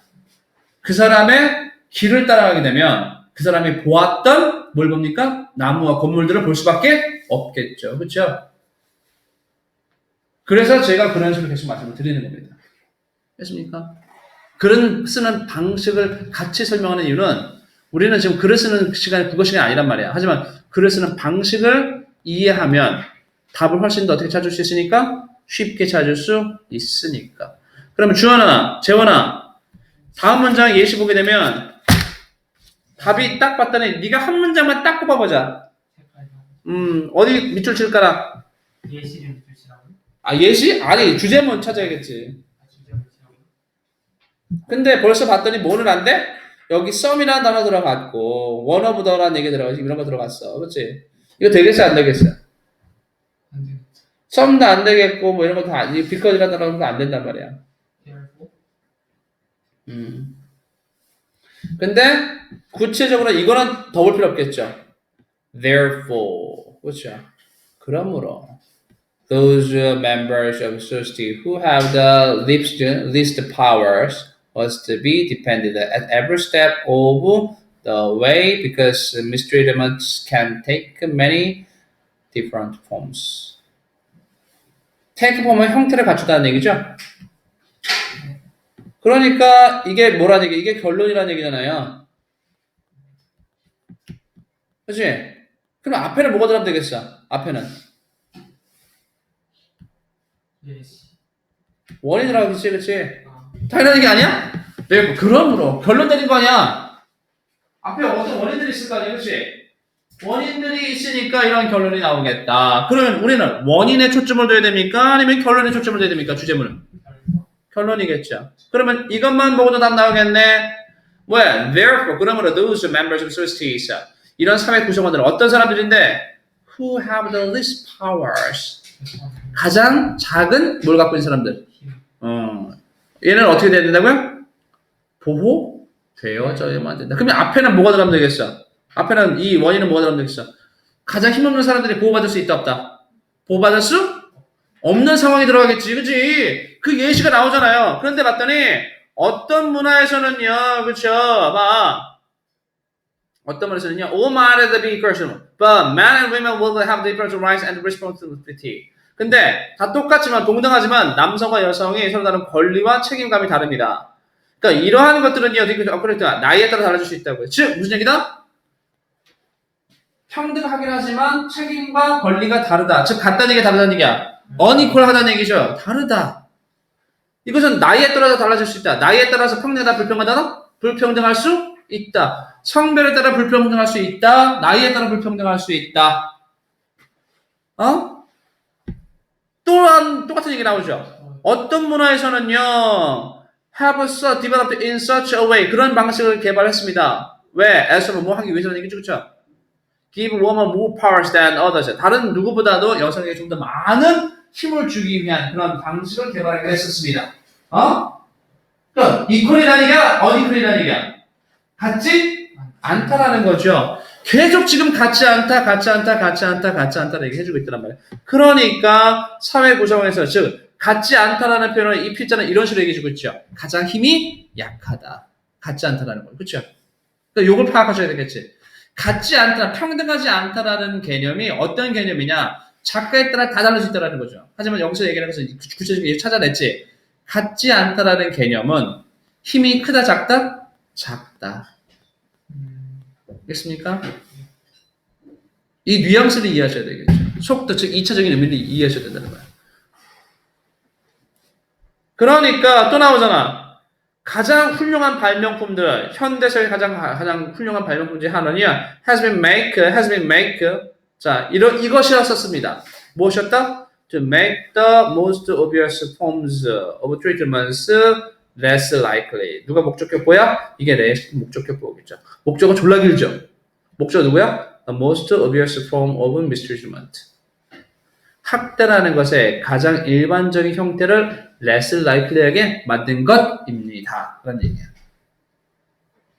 그 사람의 길을 따라가게 되면 그 사람이 보았던 뭘 봅니까? 나무와 건물들을 볼 수밖에 없겠죠. 그렇죠? 그래서 제가 그런 식으로 계속 말씀을 드리는 겁니다. 됐습니까? 글을 쓰는 방식을 같이 설명하는 이유는 우리는 지금 글을 쓰는 시간이 국어 시간이 아니란 말이야. 하지만 글을 쓰는 방식을 이해하면 답을 훨씬 더 어떻게 찾을 수 있으니까? 쉽게 찾을 수 있으니까. 그러면 주원아, 재원아, 다음 문장 예시 보게 되면 답이 딱 봤더니 네가 한 문장만 딱 꼽아보자. 어디 밑줄 칠까라? 예시를 주시라고. 아, 예시? 아니, 주제문 찾아야겠지. 주제를 주시라고. 근데 벌써 봤더니 뭐는 안 돼? 여기 썸이라는 단어 들어갔고, one of the라는 얘기 들어가고, 이런 거 들어갔어. 그렇지? 이거 되겠어, 안 되겠어? 안 되겠죠. 썸도 안 되겠고, 뭐 이런 거 다, 이 because 단어는 안 된단 말이야. Therefore. 근데, 구체적으로 이거는 더 볼 필요 없겠죠. Therefore. 그렇죠? 그러므로, those members of society who have the least powers must be defended at every step of the way because mistreatments can take many different forms. take form은 형태를 갖추다는 얘기죠. 그러니까 이게 뭐라는 얘기? 이게 결론이라는 얘기잖아요. 그렇지? 그럼 앞에는 뭐가 들어가면 되겠어? 앞에는 예시. 원이 들어가겠지, 그렇지? 아, 당연한 얘기 아니야? 네, 그러므로 결론 내린 거 아니야? 앞에 어떤 원인들이 있을 거 아니야, 그렇지? 원인들이 있으니까 이런 결론이 나오겠다. 그러면 우리는 원인에 초점을 둬야 됩니까? 아니면 결론에 초점을 둬야 됩니까? 주제문은 결론이겠죠. 그러면 이것만 보고도 답 나오겠네. 왜? Therefore, 그러므로 those members of societies, 이런 사회 구성원들은 어떤 사람들인데? Who have the least powers, 가장 작은 뭘 갖고 있는 사람들. 얘는 어떻게 돼야 된다고요? 보호되어져야만 된다. 그러면 앞에는 뭐가 들어가면 되겠어? 앞에는 이 원인은 뭐가 들어가면 되겠어? 가장 힘없는 사람들이 보호받을 수 있다 없다? 보호받을 수 없는 상황이 들어가겠지, 그치? 그 예시가 나오잖아요. 그런데 봤더니 어떤 문화에서는요, 그쵸? 봐. 어떤 문화에서는요, all men are the big person, but men and women will have different rights and responsibility. 근데 다 똑같지만 동등하지만 남성과 여성이 서로 다른 권리와 책임감이 다릅니다. 그러니까 이러한 것들은요, 그러니까 나이에 따라 달라질 수 있다고요. 즉 무슨 얘기다? 평등하긴 하지만 책임과 권리가 다르다. 즉 같다는 얘기가 다르다는 얘기야. unequal하다는 얘기죠. 다르다. 이것은 나이에 따라서 달라질 수 있다. 나이에 따라서 평등하다, 불평하다? 불평등할 수 있다. 성별에 따라 불평등할 수 있다. 나이에 따라 불평등할 수 있다. 또한 똑같은 얘기 나오죠. 어떤 문화에서는요, have developed in such a way, 그런 방식을 개발했습니다. 왜? as 뭐 하기 위해서는 얘기죠, 그렇죠? Give women more powers than others. 다른 누구보다도 여성에게 좀 더 많은 힘을 주기 위한 그런 방식을 개발하기로 했었습니다. 그러니까 equal이라는 얘기야, unequal이라는 얘기야. 같지 않다라는 거죠. 계속 지금 같지 않다라는 얘기 해주고 있단 말이에요. 그러니까 사회 구성에서 즉 같지 않다라는 표현을 이 필자는 이런 식으로 얘기해주고 있죠. 가장 힘이 약하다. 같지 않다라는 거, 그렇죠? 그러니까 이걸 파악하셔야 되겠지. 같지 않다, 평등하지 않다라는 개념이 어떤 개념이냐? 작가에 따라 다 달라질 있다는 거죠. 하지만 여기서 얘기하는 것은 구체적으로 찾아냈지. 같지 않다라는 개념은 힘이 크다, 작다? 작다. 알겠습니까? 이 뉘앙스를 이해하셔야 되겠죠. 속도, 즉 2차적인 의미를 이해하셔야 된다는 거야. 그러니까 또 나오잖아. 가장 훌륭한 발명품들, 현대사의 가장 훌륭한 발명품 중에 하나는요, has been make. 자, 이것이었었습니다. 무엇이었다? To make the most obvious forms of treatments less likely. 누가 목적격보야? 이게 목적격보겠죠. 목적은 졸라 길죠. 목적 누구야? The most obvious form of mistreatment. 학대라는 것의 가장 일반적인 형태를 less likely하게 만든 것입니다. 그런 얘기야.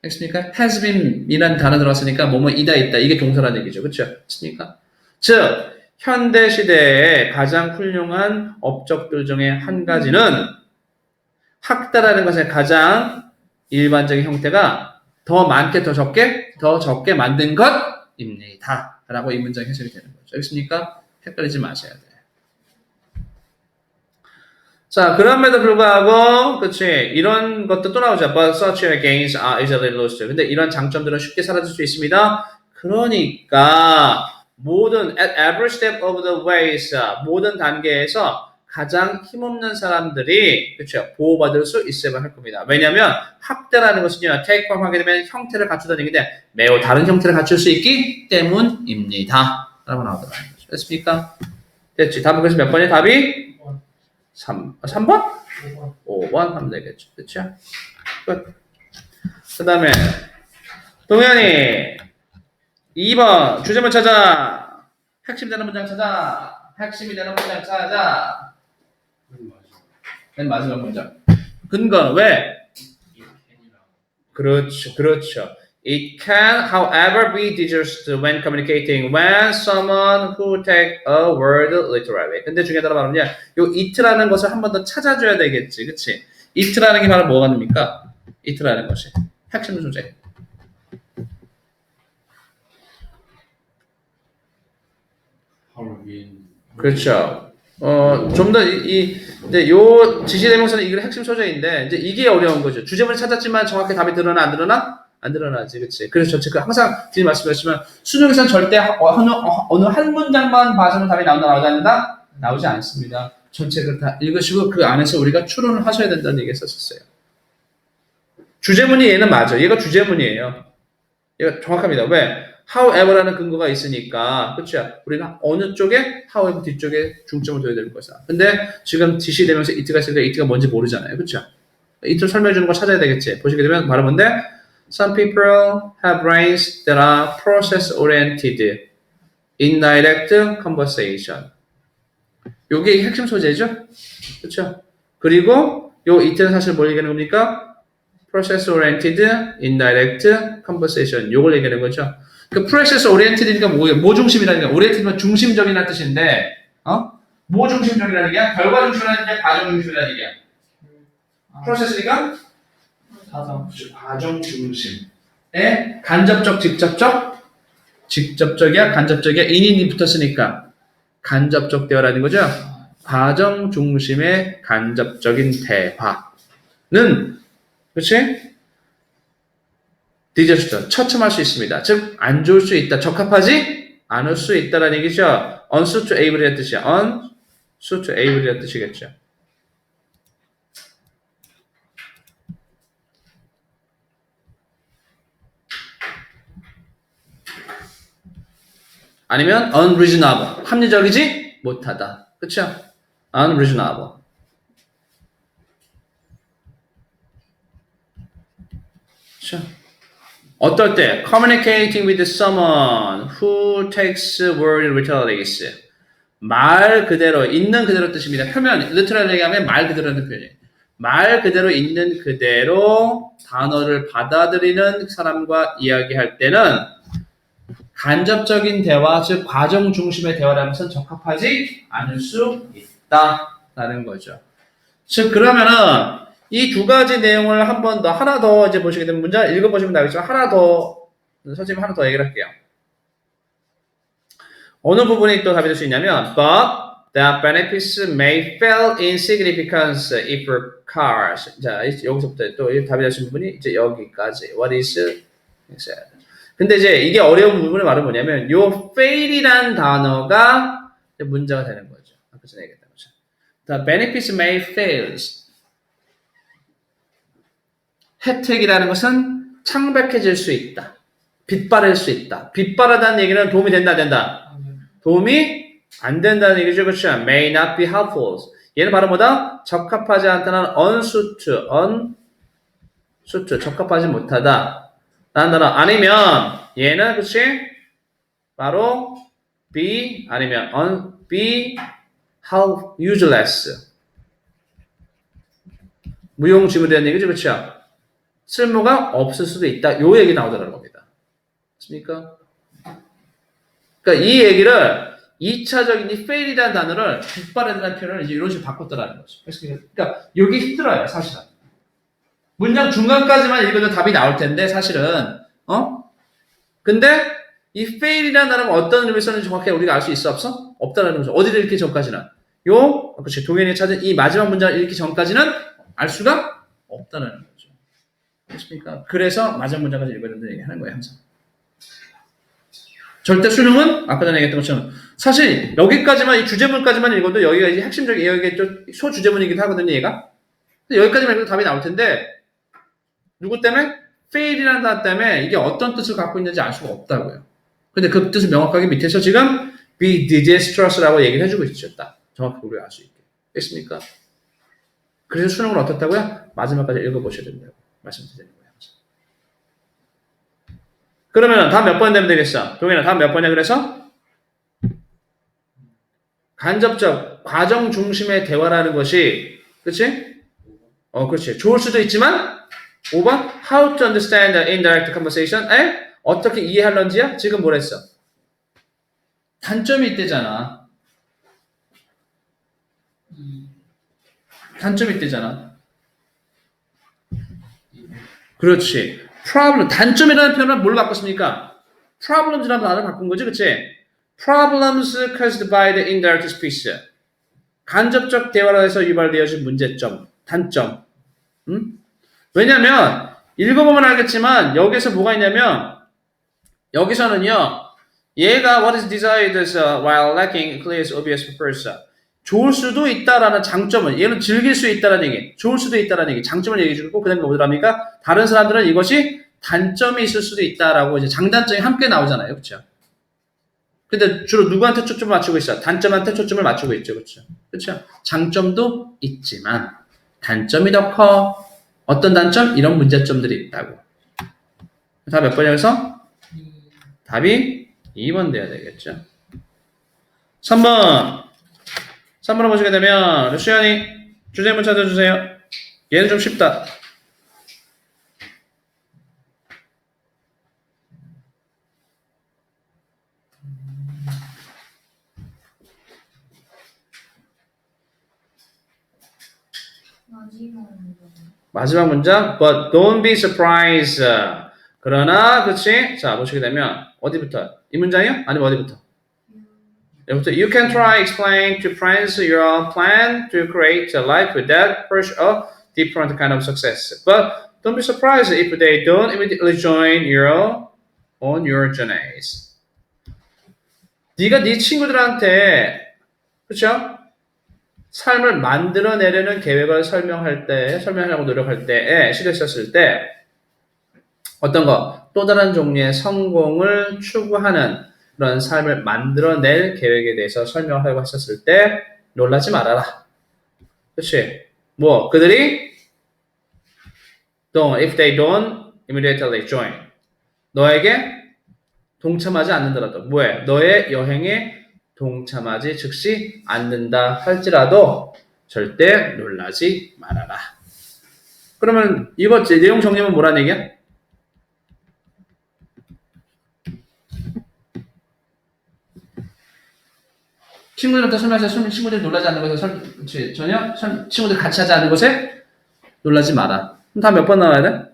알겠습니까? has been 이라는 단어 들어왔으니까 뭐뭐이다 있다. 이게 동사라는 얘기죠. 그렇죠? 맞습니까? 즉 현대 시대의 가장 훌륭한 업적들 중에 한 가지는 학대라는 것의 가장 일반적인 형태가 더 많게 더 적게 만든 것입니다. 라고 이 문장이 해석이 되는 거죠. 알겠습니까? 헷갈리지 마셔야 돼요. 자, 그럼에도 불구하고, 그치, 이런 것도 또 나오죠. But such gains are easily lost. 근데 이런 장점들은 쉽게 사라질 수 있습니다. 그러니까, 모든 at every step of the ways 모든 단계에서 가장 힘없는 사람들이 그렇죠 보호받을 수 있어야 할 겁니다. 왜냐하면 학대라는 것은요 take from 하게 되면 형태를 갖추다는 얘기인데 매우 다른 형태를 갖출 수 있기 때문입니다. 라고 나오더라고요. 됐습니까? 됐지. 답은 그래서 몇 번이야? 답이 3번? 5번 하면 되겠죠. 그렇죠? 끝. 그 다음에 동현이 2번 주제문 찾아. 핵심 되는 문장 찾아. 핵심이 되는 문장 찾아. 맨 마지막 문장. 근거 왜? 그렇죠. 그렇죠. It can, however, be digest when communicating when someone who take a word literally. 근데 중요하다는 말은 요 it라는 것을 한 번 더 찾아줘야 되겠지. 그치? it라는 게 바로 뭐가 됩니까? it라는 것이. 핵심 소재. 그렇죠. 좀 더 근데 요 지시대명사는 이게 핵심 소재인데 이제 이게 어려운 거죠. 주제문을 찾았지만 정확히 답이 드러나 안 드러나? 안 드러나지, 그렇지. 그래서 전체 항상 드린 말씀이었지만 수능에서는 절대 어느 한 문장만 봐서는 답이 나오지 않는다? 나오지 않습니다. 전체를 다 읽으시고 그 안에서 우리가 추론을 하셔야 된다는 얘기했었어요. 주제문이 얘는 맞아. 얘가 주제문이에요. 얘가 정확합니다. 왜? however라는 근거가 있으니까 그렇죠. 우리는 어느 쪽에 however 뒤쪽에 중점을 둬야 될 것이다. 근데 지금 지시되면서 it가 있으니까 it가 뭔지 모르잖아요. 그렇죠. it를 설명해 주는 거 찾아야 되겠지. 보시게 되면 바로 뭔데? Some people have brains that are process-oriented, indirect conversation. 요게 핵심 소재죠? 그렇죠? 그리고 요 it는 사실 뭘 얘기하는 겁니까? process-oriented, indirect conversation. 요걸 얘기하는 거죠. 그 process-oriented니까 뭐예요? 뭐 중심이라는 게 oriented면 중심적이라는 뜻인데, 뭐 중심적이라는 얘기야? 결과 중심이라는 얘기야? 과정 중심이라는 얘기야? process니까? 과정 중심에 간접적, 직접적? 직접적이야, 간접적이야. 인이 붙었으니까 간접적 대화라는 거죠. 과정 중심의 간접적인 대화는 그렇지? 디저스트 처참할 수 있습니다. 즉 안 좋을 수 있다, 적합하지 않을 수 있다라는 얘기죠. unsuitable이라는 뜻이야. unsuitable이라는 뜻이겠죠. 아니면 unreasonable, 합리적이지 못하다. 그렇죠? unreasonable. 그렇죠? 어떨 때 communicating with someone who takes word literally 말 그대로 있는 그대로 뜻입니다. 표면 literally 하면 말 그대로라는 표현이에요. 말 그대로 있는 그대로 단어를 받아들이는 사람과 이야기할 때는 간접적인 대화, 즉 과정 중심의 대화라는 것은 적합하지 않을 수 있다라는 거죠. 즉 그러면은 이 두 가지 내용을 한 번 더 하나 더 이제 보시게 되면 문장 읽어보시면 나오겠지만 하나 더 선생님 하나 더 얘기를 할게요. 어느 부분이 또 답이 될 수 있냐면 but the benefits may fail in significance if cars 자 여기서부터 또 답이 될 수 있는 부분이 이제 여기까지 what is said. 근데 이제 이게 어려운 부분의 말은 뭐냐면 요 fail이란 단어가 문제가 되는 거죠. 아까 전에 얘기했던 거죠. The benefits may fail. 혜택이라는 것은 창백해질 수 있다. 빛바랄 수 있다. 빛바라다는 얘기는 도움이 된다, 안 된다? 도움이 안 된다는 얘기죠. 그렇죠? May not be helpful. 얘는 바로 뭐다? 적합하지 않다는 unsuit, 적합하지 못하다. 라는 단어. 아니면 얘는 그렇지? 바로 be 아니면 be how useless. 무용지물이라는 얘기죠. 그렇죠? 쓸모가 없을 수도 있다. 요 얘기 나오더라는 겁니다. 맞습니까? 그러니까 이 얘기를 2차적인 이 fail이라는 단어를 빛바라는 표현을 이제 이런 식으로 바꿨더라는 거죠. 그러니까 이게 힘들어요, 사실은. 문장 중간까지만 읽어도 답이 나올 텐데 사실은 근데 이 fail이라는 단어가 어떤 의미를 썼는지 정확하게 우리가 알 수 있어 없어? 없다라는 거죠. 어디를 읽기 전까지는 그렇지 동현이 찾은 이 마지막 문장을 읽기 전까지는 알 수가 없다는 거죠. 그렇습니까? 그래서 마지막 문장까지 읽어야 된다는 얘기 하는 거예요, 항상. 절대 수능은 아까 전에 얘기했던 것처럼 사실 여기까지만 이 주제문까지만 읽어도 여기가 이제 핵심적인 여기가 좀 소주제문이기도 하거든요, 얘가. 여기까지만 읽어도 답이 나올 텐데 누구 때문에? fail이라는 단어 때문에 이게 어떤 뜻을 갖고 있는지 알 수가 없다고요. 근데 그 뜻을 명확하게 밑에서 지금 be disastrous라고 얘기를 해주고 있죠. 딱 정확하게 우리가 알 수 있게. 됐습니까? 그래서 수능을 어떻다고요? 마지막까지 읽어보셔야 된다고 말씀드리는 거예요. 그러면 다음 몇 번 되면 되겠어? 동현아 다음 몇 번이야 그래서? 간접적 과정 중심의 대화라는 것이 그치? 그렇지. 좋을 수도 있지만 5번 How to understand the indirect conversation 어떻게 이해할런지야? 지금 뭘 했어? 단점이 있대잖아. 단점이 있대잖아. 그렇지. problem, 단점이라는 표현을 뭘로 바꿨습니까? problems라는 단어를 바꾼 거지, 그치? problems caused by the indirect speech. 간접적 대화에서 유발되어진 문제점, 단점. 왜냐면 읽어보면 알겠지만 여기서 뭐가 있냐면 여기서는요 얘가 what is desired while lacking clear obvious purpose 좋을 수도 있다라는 장점을 얘는 즐길 수 있다라는 얘기 좋을 수도 있다라는 얘기 장점을 얘기해 주고 그 다음에 뭐더랍니까 다른 사람들은 이것이 단점이 있을 수도 있다라고 이제 장단점이 함께 나오잖아요 그렇죠 근데 주로 누구한테 초점을 맞추고 있어 단점한테 초점을 맞추고 있죠 그렇죠 그렇죠 장점도 있지만 단점이 더 커 어떤 단점? 이런 문제점들이 있다고. 답 몇 번이어서? 답이 2번 돼야 되겠죠. 3번. 3번을 보시게 되면 루시안이 주제문 찾아주세요. 얘는 좀 쉽다. 마지막 문장 but don't be surprised 그러나 그치 자 보시게 되면 어디부터 이 문장이요? 아니면 어디부터 여기부터 you can try explain to friends your plan to create a life that push a different kind of success but don't be surprised if they don't immediately join you on your journeys 네가 네 친구들한테 그쵸? 삶을 만들어내려는 계획을 설명하려고 노력할 때에 시도했었을 때 어떤 거? 또 다른 종류의 성공을 추구하는 그런 삶을 만들어낼 계획에 대해서 설명하려고 했었을 때 놀라지 말아라. 그렇지? 뭐 그들이 if they don't immediately join 너에게 동참하지 않는다라도 뭐해? 너의 여행에 동참하지 즉시 않는다 할지라도 절대 놀라지 말아라. 그러면 이거 내용 정리하면 뭐라는 얘기야? 친구들한테 설명해서 친구들이 놀라지 않는 것에 전혀 친구들 같이 하지 않는 것에 놀라지 마라. 그럼 다 몇 번 나와야 돼?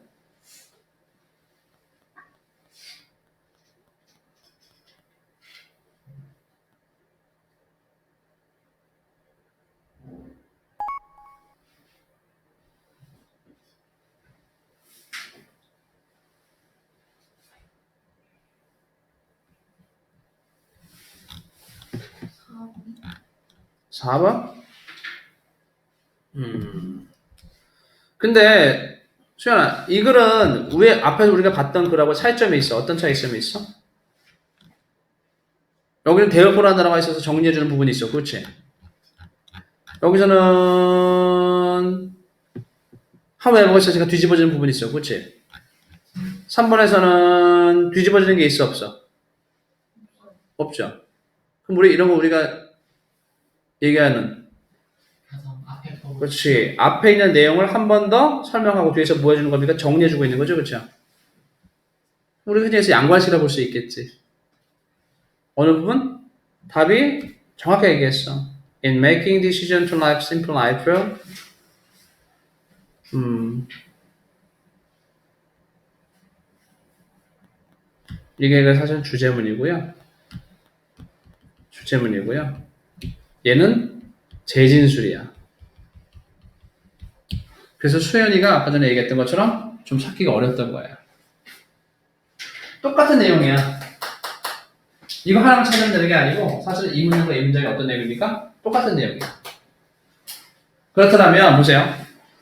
사 4번? 근데 수연아 이 글은 위에 앞에서 우리가 봤던 글하고 차이점이 있어. 어떤 차이점이 있어? 여기는 대어보라는 단어가 있어서 정리해주는 부분이 있어. 그렇지? 여기서는 however가 있어서 뒤집어지는 부분이 있어. 그렇지? 3번에서는 뒤집어지는 게 있어 없어? 없죠. 그럼 우리 이런 거 우리가 얘기하는 그렇지. 앞에 있는 내용을 한 번 더 설명하고 뒤에서 뭐 해주는 겁니까? 정리해주고 있는 거죠. 그렇죠? 우리 흔히 해서 양관식이라 볼 수 있겠지. 어느 부분? 답이 정확하게 얘기했어. In making decision to life simple life. 이게 사실 주제문이고요. 얘는 재진술이야. 그래서 수연이가 아까 전에 얘기했던 것처럼 좀 찾기가 어렵던 거야. 똑같은 내용이야. 이거 하나만 찾으면 되는 게 아니고 사실 이 문장과 이 문장이 어떤 내용입니까? 똑같은 내용이에요. 그렇다면 보세요.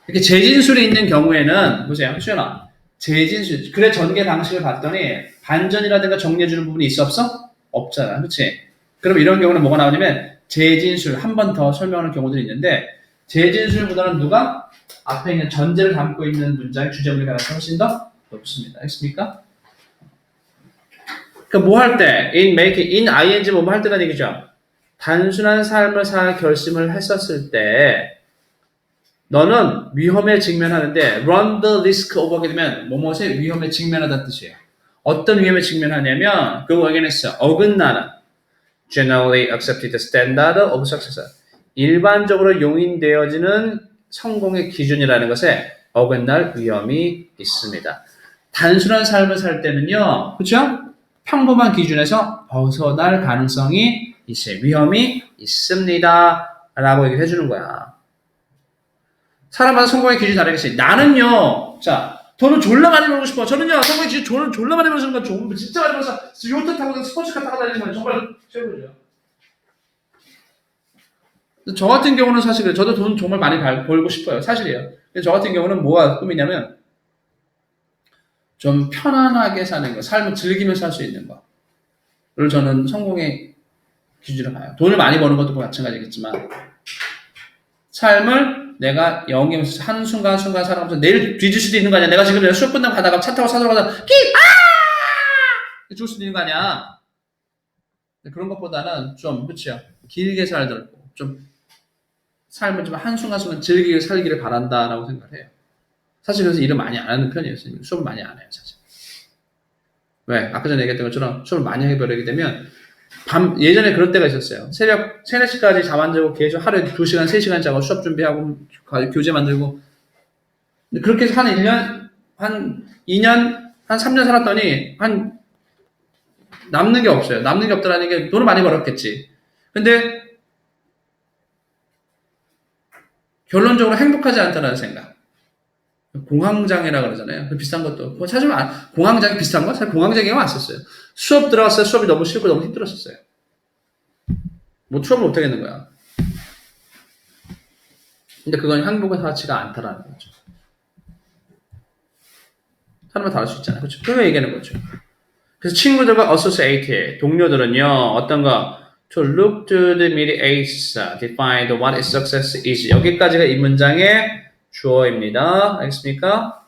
이렇게 재진술이 있는 경우에는 보세요. 수연아. 재진술. 글의 전개 방식을 봤더니 반전이라든가 정리해주는 부분이 있어 없어? 없잖아. 그렇지? 그럼 이런 경우는 뭐가 나오냐면 재진술 한 번 더 설명하는 경우들이 있는데 재진술보다는 누가? 앞에 있는 전제를 담고 있는 문장의 주제문의 가능성이 훨씬 더 높습니다. 알겠습니까? 그러니까 뭐 할 때? in ing 뭐 할 때라는 얘기죠. 단순한 삶을 살 결심을 했었을 때 너는 위험에 직면하는데 run the risk of 하게 되면 뭐뭐의 위험에 직면하다는 뜻이에요. 어떤 위험에 직면하냐면 그거 확인했어. 어긋나는 generally accepted standard of success. 일반적으로 용인되어지는 성공의 기준이라는 것에 어긋날 위험이 있습니다. 단순한 삶을 살 때는요. 그렇죠? 평범한 기준에서 벗어날 가능성이 있어요. 위험이 있습니다. 라고 얘기를 해주는 거야. 사람마다 성공의 기준이 다르겠어요. 나는요. 자, 돈을 졸라 많이 벌고 싶어. 저는요. 성공의 기준 돈을 졸라 많이 버는 순간 진짜 많이 벌어서 요트 타고 스포츠카 타고 다니는 건 정말 최고죠. 저 같은 경우는 사실 저도 돈 정말 많이 벌고 싶어요. 사실이에요. 저 같은 경우는 뭐가 꿈이냐면 좀 편안하게 사는 거, 삶을 즐기면서 살 수 있는 거를 저는 성공의 기준으로 봐요. 돈을 많이 버는 것도 마찬가지겠지만 삶을 내가 영위하면서 한순간 살아가면서 내일 뒤질 수도 있는 거 아니야. 내가 지금 수업 끝나고 가다가 차 타고 사들어 가다가 죽을 수도 있는 거 아니야. 그런 것보다는 좀 그렇죠. 길게 살더라도 좀 삶을 좀 한순간 즐기게 살기를 바란다라고 생각을 해요. 사실 그래서 일을 많이 안 하는 편이에요. 수업을 많이 안 해요. 사실. 왜? 아까 전에 얘기했던 것처럼 수업을 많이 해버리게 되면 예전에 그럴 때가 있었어요. 새벽 3, 4시까지 잠 안 자고 계속 하루에 2시간, 3시간 자고 수업 준비하고 교재 만들고 그렇게 해서 한 1년, 한 2년, 한 3년 살았더니 남는 게 없어요. 남는 게 없다라는 게 돈을 많이 벌었겠지. 근데 결론적으로 행복하지 않다는 생각. 공황장애라 그러잖아요. 비슷한 것도. 사실 공황장애 비슷한 거? 사실 공황장애가 왔었어요. 수업 들어갔어요. 수업이 너무 싫고 너무 힘들었었어요. 뭐 수업을 못하겠는 거야. 근데 그건 행복의 가치가 않다라는 거죠. 사람은 다를 수 있잖아요. 그렇죠? 그걸 얘기하는 거죠. 그래서 친구들과 associate, 동료들은요, 어떤 거, to look to the middle ages, define what is success is. 여기까지가 이 문장의 주어입니다. 알겠습니까?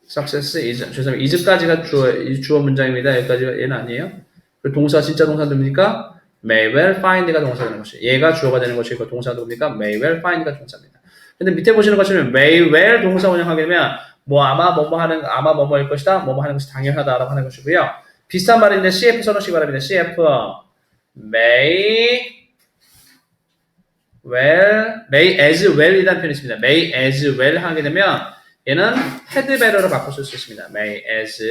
success is. 죄송합니다. is까지가 주어 문장입니다. 여기까지가 얘는 아니에요. 그리고 동사, 진짜 동사는 뭡니까? may well find가 동사가 되는 것이에요. 얘가 주어가 되는 것이고 동사가 뭡니까? may well find가 동사입니다. 근데 밑에 보시는 것처럼 may well 동사 원형하게 되면 뭐 아마 뭐뭐일 것이다. 뭐뭐 하는 것이 당연하다라고 하는 것이고요. 비슷한 말인데 CF 써놓으시기 바랍니다. CF may as well이라는 표현이 있습니다. may as well 하게 되면 얘는 had better로 바꿔 쓸 수 있습니다. may as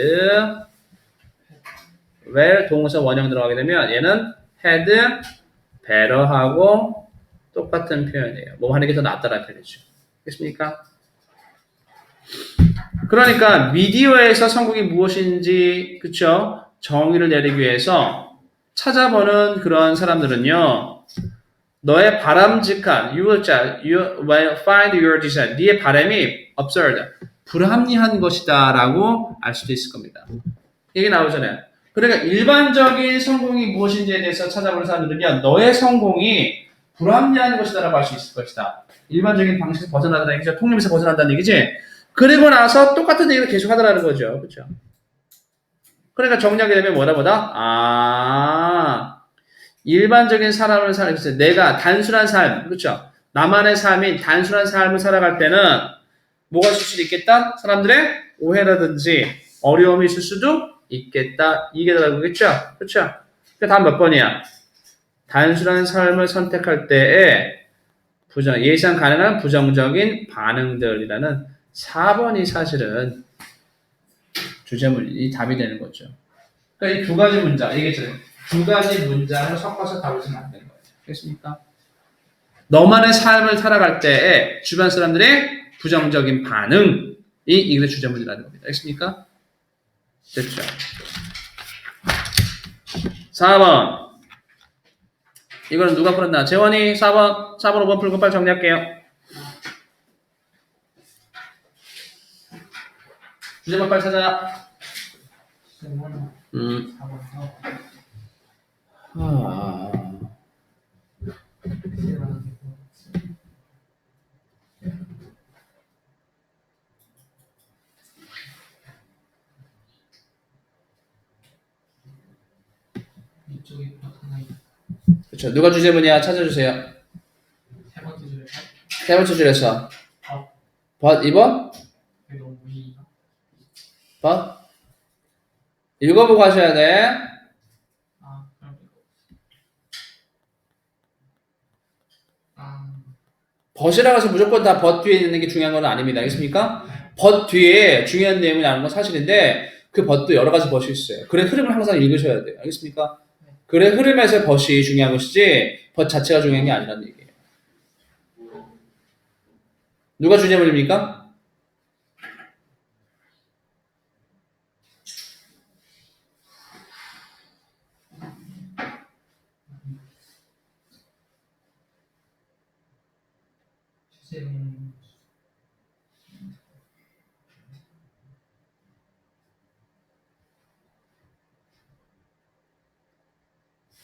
well 동사 원형 들어가게 되면 얘는 had better하고 똑같은 표현이에요. 뭐 하는 게 더 낫다라는 표현이죠. 됐습니까? 그러니까 미디어에서 성공이 무엇인지 그쵸? 정의를 내리기 위해서 찾아보는 그런 사람들은요. 너의 바람직한 you will find your desire. 네의 바람이 absurd, 불합리한 것이다라고 알 수도 있을 겁니다. 이게 나오잖아요. 그러니까 일반적인 성공이 무엇인지에 대해서 찾아보는 사람들은요. 너의 성공이 불합리한 것이다라고 할 수 있을 것이다. 일반적인 방식에서 벗어나다는 얘기죠. 통념에서 벗어난다는 얘기지. 그리고 나서 똑같은 얘기를 계속 하더라는 거죠. 그렇죠? 그러니까 정리하게 되면 일반적인 사람을 살아가면서 내가 단순한 삶, 그렇죠? 나만의 삶인 단순한 삶을 살아갈 때는 뭐가 있을 수도 있겠다? 사람들의 오해라든지 어려움이 있을 수도 있겠다. 이게 들어가겠죠? 그렇죠? 다음 몇 번이야? 단순한 삶을 선택할 때에 예상 가능한 부정적인 반응들이라는 4번이 사실은 주제문이 답이 되는 거죠. 그러니까 이 두 가지 문장, 얘기했잖아요. 두 가지 문장을 섞어서 답을 쓰면 안 되는 거예요. 됐습니까? 너만의 삶을 살아갈 때에 주변 사람들의 부정적인 반응이 이게 주제문이라는 겁니다. 알겠습니까? 됐죠. 4번. 이거는 누가 풀었나? 재원이 4번, 4번, 5번 풀고 빨리 정리할게요. 주제만 빨리 찾아. 세번 음. 4번 4번 아. 이쪽에 하나 있고 그쵸. 누가 주제문이야? 찾아주세요. 세 번째 줄에 세 번째 줄에서. 어. 2번? 이게 너무 무리인가? 번? 읽어보고 하셔야 돼. 아 그럼 이거 아 벗이라고 해서 무조건 다 벗 뒤에 있는 게 중요한 건 아닙니다. 알겠습니까? 벗 뒤에 중요한 내용이 나오는 건 사실인데 그 벗도 여러 가지 벗이 있어요. 글의 흐름을 항상 읽으셔야 돼요. 알겠습니까? 글의 흐름에서 벗이 중요한 것이지 벗 자체가 중요한 게 아니라는 얘기예요. 누가 주제문입니까? 주제는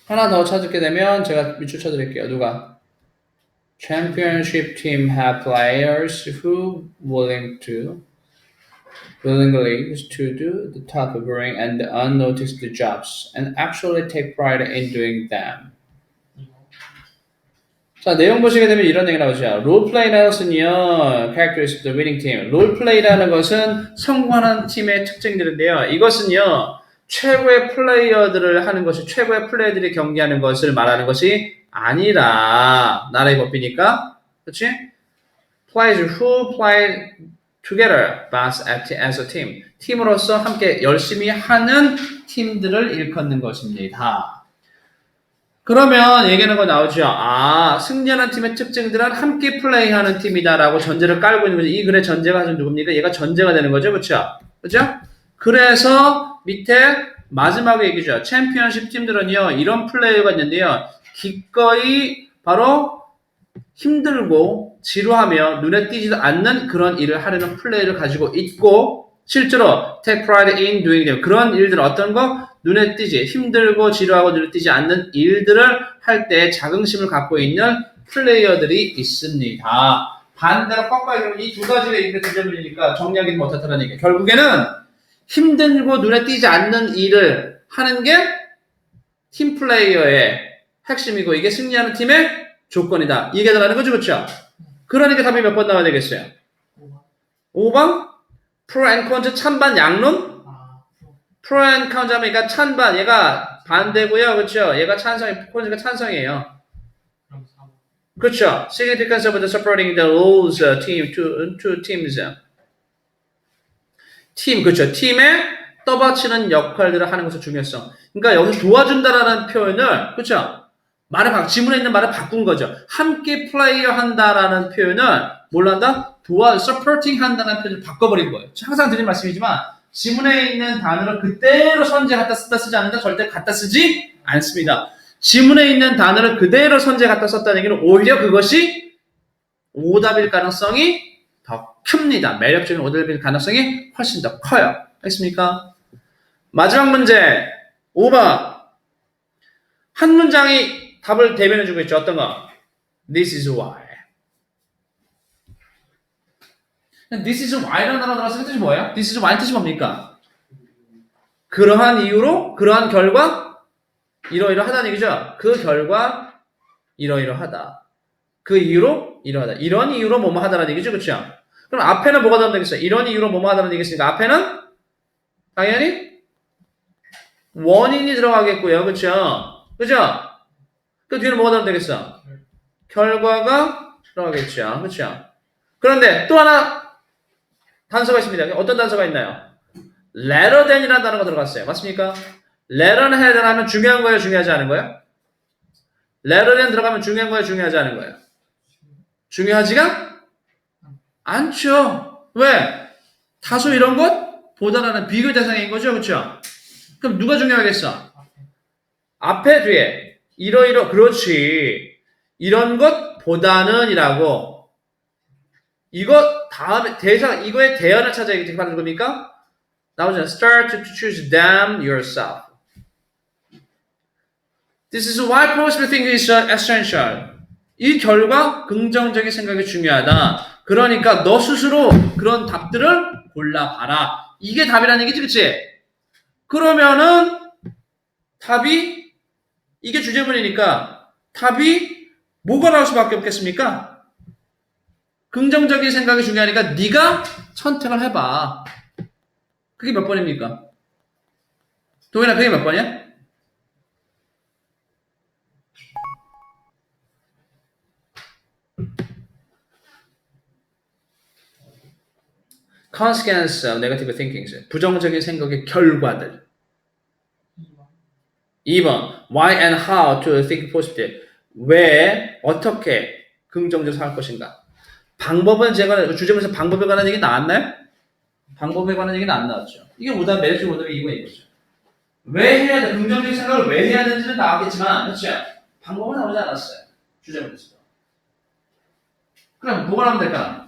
하나 더 찾게 되면 제가 밑줄 쳐드릴게요. 누가? Championship team have players who willingly to do the top boring and unnoticed jobs and actually take pride in doing them. 이거 자, 내용 보시게 되면 이런 얘기 나오죠. 롤플레이라는 것은요, characteristic of the winning team. 롤플레이라는 것은 성공하는 팀의 특징들인데요. 이것은요, 최고의 플레이어들을 하는 것이, 최고의 플레이어들이 경기하는 것을 말하는 것이 아니라, 나라의 법이니까, 그렇지? Players who play together best as a team. 팀으로서 함께 열심히 하는 팀들을 일컫는 것입니다. 그러면 얘기하는 거 나오죠. 아, 승리하는 팀의 특징들은 함께 플레이하는 팀이다라고 전제를 깔고 있는 거죠. 이 글의 전제가 누굽니까? 얘가 전제가 되는 거죠. 그렇죠? 그렇죠? 그래서 밑에 마지막에 얘기죠. 챔피언십 팀들은요. 이런 플레이어가 있는데요. 기꺼이 바로 힘들고 지루하며 눈에 띄지도 않는 그런 일을 하려는 플레이를 가지고 있고 실제로 take pride in doing them. 그런 일들 어떤 거? 눈에 띄지 힘들고 지루하고 눈에 띄지 않는 일들을 할 때 자긍심을 갖고 있는 플레이어들이 있습니다. 반대로 꺾어야 이 두 가지가 있는 지점이니까 정리하기는 못하다는 얘기예요. 결국에는 힘들고 눈에 띄지 않는 일을 하는 게 팀 플레이어의 핵심이고 이게 승리하는 팀의 조건이다. 이게 들어가는 거죠. 그렇죠? 그러니까 답이 몇 번 나와야 되겠어요? 5번 5번? 프로 앤 콘즈 찬반 양론? 아 프로 앤 콘즈 하면 그러니까 찬반 얘가 반대고요. 그렇죠? 얘가 찬성, 콘즈가 찬성이에요. 그럼 4번 그렇죠? Significance of the separating the roles team two teams. 팀, 그렇죠? 팀에 떠받치는 역할들을 하는 것의 중요성. 그러니까 여기서 도와준다라는 표현을, 그렇죠? 지문에 있는 말을 바꾼 거죠. 함께 플레이어 한다라는 표현을 뭘로 한다? supporting 한다는 표현을 바꿔버린 거예요. 항상 드린 말씀이지만 지문에 있는 단어를 그대로 선제 갖다 쓰지 않는다. 절대 갖다 쓰지 않습니다. 지문에 있는 단어를 그대로 선제 갖다 썼다는 얘기는 오히려 그것이 오답일 가능성이 더 큽니다. 매력적인 오답일 가능성이 훨씬 더 커요. 알겠습니까? 마지막 문제 5번. 한 문장이 답을 대변해주고 있죠. 어떤 거? This is why. This is why라는 단어 들어서 뜻이 뭐예요? This is why 뜻이 뭡니까? 그러한 이유로, 그러한 결과, 이러이러하다는 얘기죠. 그 결과, 이러이러하다. 그 이유로, 이러하다. 이런 이유로 뭐뭐 하다라는 얘기죠. 그렇죠? 그럼 앞에는 뭐가 들어가면 되겠어요? 이런 이유로 뭐뭐 하다라는 얘기겠으니까 앞에는 당연히 원인이 들어가겠고요. 그렇죠? 그죠? 그 뒤에는 뭐가 들어가면 되겠어? 결과가 들어가겠죠. 그렇죠? 그런데 또 하나 단서가 있습니다. 어떤 단서가 있나요? rather than이라는 단어가 들어갔어요. 맞습니까? rather는 해야 되나 면 중요한 거예요? 중요하지 않은 거예요? rather than 들어가면 중요한 거예요? 중요하지 않은 거예요? 중요하지가 않죠. 왜? 다소 이런 것 보다라는 비교 대상인 거죠, 그렇죠? 그럼 누가 중요하겠어? 앞에. 앞에 뒤에 이러이러 그렇지. 이런 것보다는이라고 이거 다음에 대상 이거의 대안을 찾아야 하는 겁니까? 나오잖아. Start to choose them yourself. This is why positive thinking is essential. 이 결과 긍정적인 생각이 중요하다. 그러니까 너 스스로 그런 답들을 골라봐라. 이게 답이라는 얘기지, 그치? 그러면은 답이 이게 주제문이니까 답이 뭐가 나올 수밖에 없겠습니까? 긍정적인 생각이 중요하니까 네가 선택을 해봐. 그게 몇 번입니까? 동현아, 그게 몇 번이야? Consequence of negative thinking. 부정적인 생각의 결과들. 2번. Why and how to think positive. 왜, 어떻게 긍정적으로 생각할 것인가. 방법은 제가 주제문에서 방법에 관한 얘기 나왔나요? 방법에 관한 얘기는 안 나왔죠. 이게 오답, 매주 오답의 이유가 이거죠. 왜 해야 돼? 긍정적인 생각을 왜 해야 되는지는 나왔겠지만, 그렇죠? 방법은 나오지 않았어요. 주제문에서. 그럼 뭐가 나오면 될까?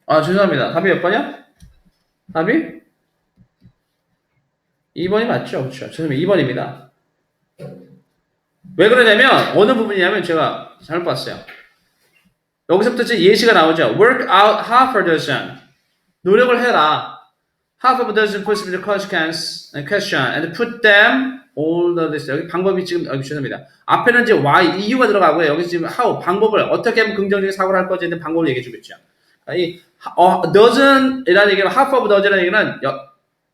아, 죄송합니다. 답이 몇 번이야? 답이? 2번이 맞죠? 그렇죠. 죄송합니다. 2번입니다. 왜 그러냐면 어느 부분이냐면 제가 잘못 봤어요. 여기서부터 이제 예시가 나오죠. Work out half a dozen. 노력을 해라. Half of a dozen possible question and put them all the list. 여기 방법이 지금 죄송합니다. 앞에는 이제 why 이유가 들어가고요. 여기 지금 how 방법을 어떻게 하면 긍정적인 사고를 할 건지에 대한 방법을 얘기해 주고 있죠. 이 dozen이라는 얘기는 half of dozen이라는 얘기는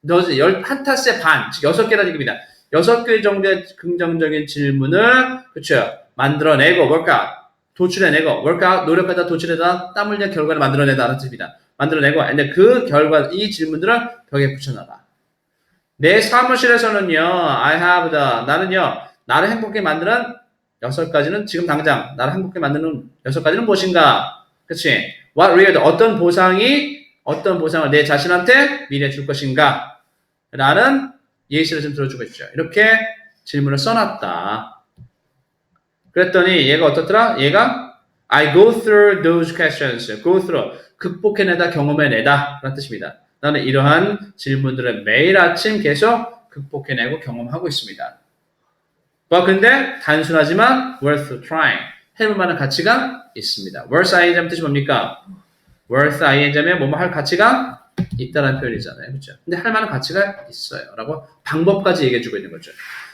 dozen 한 탓의 반, 즉 6개라는 얘기입니다. 6개 정도의 긍정적인 질문을 그렇죠. 만들어내고 workout 도출해내고 workout 노력하다 도출하다 땀 흘려 결과를 만들어내다라는 뜻입니다. 만들어내고 근데 그 결과 이 질문들을 벽에 붙여놔라. 내 사무실에서는요 I have the 나는요 나를 행복하게 만드는 6가지는 지금 당장 나를 행복하게 만드는 6가지는 무엇인가? 그렇지? What reward 어떤 보상을 내 자신한테 미래에 줄 것인가? 라는 예시를 좀 들어주고 있죠. 이렇게 질문을 써놨다. 그랬더니 얘가 어떻더라? 얘가 I go through those questions. go through. 극복해내다, 경험해내다 라는 뜻입니다. 나는 이러한 질문들을 매일 아침 계속 극복해내고 경험하고 있습니다. 근데 단순하지만 worth trying. 해볼 만한 가치가 있습니다. worth ing면 뜻이 뭡니까? worth ing면 뭐뭐 할 가치가 있다는 표현이잖아요. 그렇죠? 근데 할 만한 가치가 있어요. 라고 방법까지 얘기해주고 있는 거죠.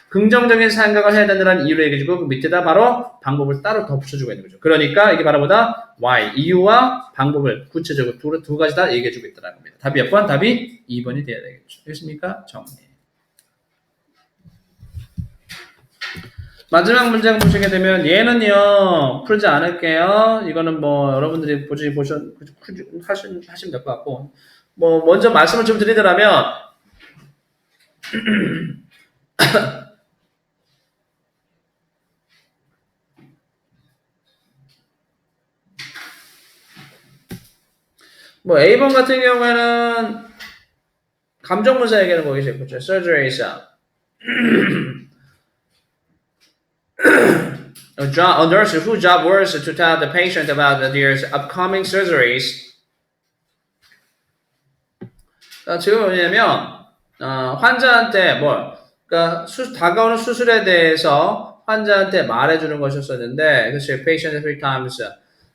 긍정적인 생각을 해야 된다는 이유를 얘기해주고 그 밑에다 바로 방법을 따로 더 붙여주고 있는 거죠. 그러니까 이게 바로 뭐다? why, 이유와 방법을 구체적으로 두 가지 다 얘기해주고 있다는 겁니다. 답이 몇 번? 답이 2번이 돼야 되겠죠. 됐습니까? 정리. 마지막 문장 보시게 되면 얘는요 풀지 않을게요. 이거는 뭐 여러분들이 하시면 될 것 같고 뭐 먼저 말씀을 좀 드리더라면 뭐 A번 같은 경우에는 감정문서 얘기하는 거 계시죠. surgery에서 a nurse whose job was to tell the patient about their upcoming surgeries. 지금 뭐냐면 환자한테 그러니까 다가오는 수술에 대해서 환자한테 말해주는 것이었었는데, 그렇지? Patient three times.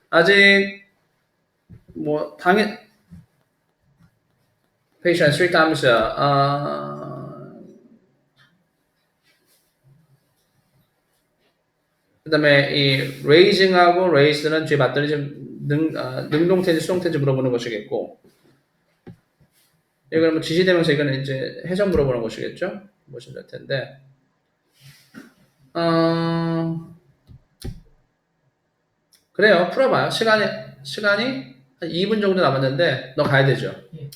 아직 뭐 당연 patient three times. 그다음에 이 raising하고 raised는 뒤에 봤더니 좀 능동태인지 수동태인지 물어보는 것이겠고, 이거는 뭐 지시대명사 이거는 이제 해석 물어보는 것이겠죠. 무엇이 될 텐데, 그래요. 풀어봐요. 시간이 한 2분 정도 남았는데 너 가야 되죠. 예.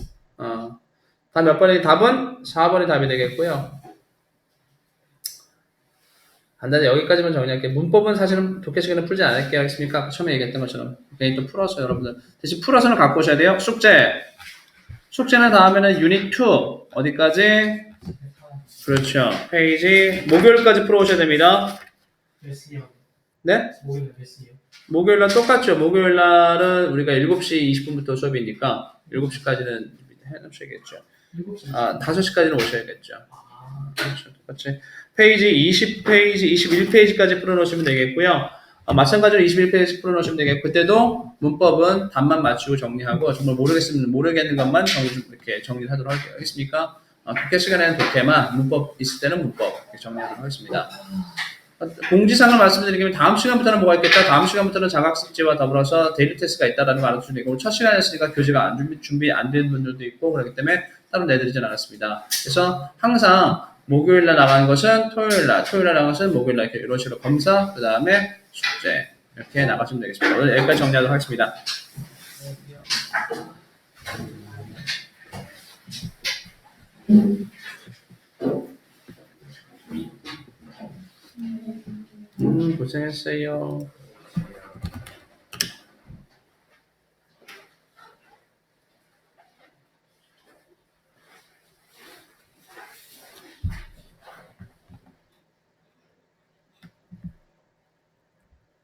답 몇 번이 답은 4번이 답이 되겠고요. 간단히 여기까지만 정리할게요. 문법은 사실은 독해 시간에 풀지 않을게요. 알겠습니까? 아까 처음에 얘기했던 것처럼. 괜히 또 풀어서 여러분들. 대신 풀어서는 갖고 오셔야 돼요. 숙제. 숙제는 다음에는 유닛 2. 어디까지? 그렇죠. 페이지. 목요일까지 풀어오셔야 됩니다. 몇 시요? 네? 목요일 몇 시요? 목요일날 똑같죠. 목요일날은 우리가 7시 20분부터 수업이니까 7시까지는 해놓으셔야겠죠. 7시. 5시까지는 오셔야겠죠. 아, 그렇죠. 똑같이. 페이지 20페이지, 21페이지까지 풀어놓으시면 되겠고요. 마찬가지로 21페이지 풀어놓으시면 되겠고, 그때도 문법은 답만 맞추고 정리하고, 정말 모르겠는 것만 이렇게 정리를 하도록 할게요. 알겠습니까? 독해 시간에는 독해만, 문법 있을 때는 문법 이렇게 정리하도록 하겠습니다. 공지사항을 말씀드리면 다음 시간부터는 뭐가 있겠다? 다음 시간부터는 자각습지와 더불어서 데일리 테스트가 있다라는 걸 알아두시면 되고, 첫 시간이었으니까 교재가 준비 안 되는 분들도 있고, 그렇기 때문에 따로 내드리진 않았습니다. 그래서 항상 목요일날 나가는 것은 토요일날 나가는 것은 목요일날 이렇게 이런 식으로 검사, 그 다음에 숙제 이렇게 나가시면 되겠습니다. 오늘 여기까지 정리하도록 하겠습니다. 고생했어요.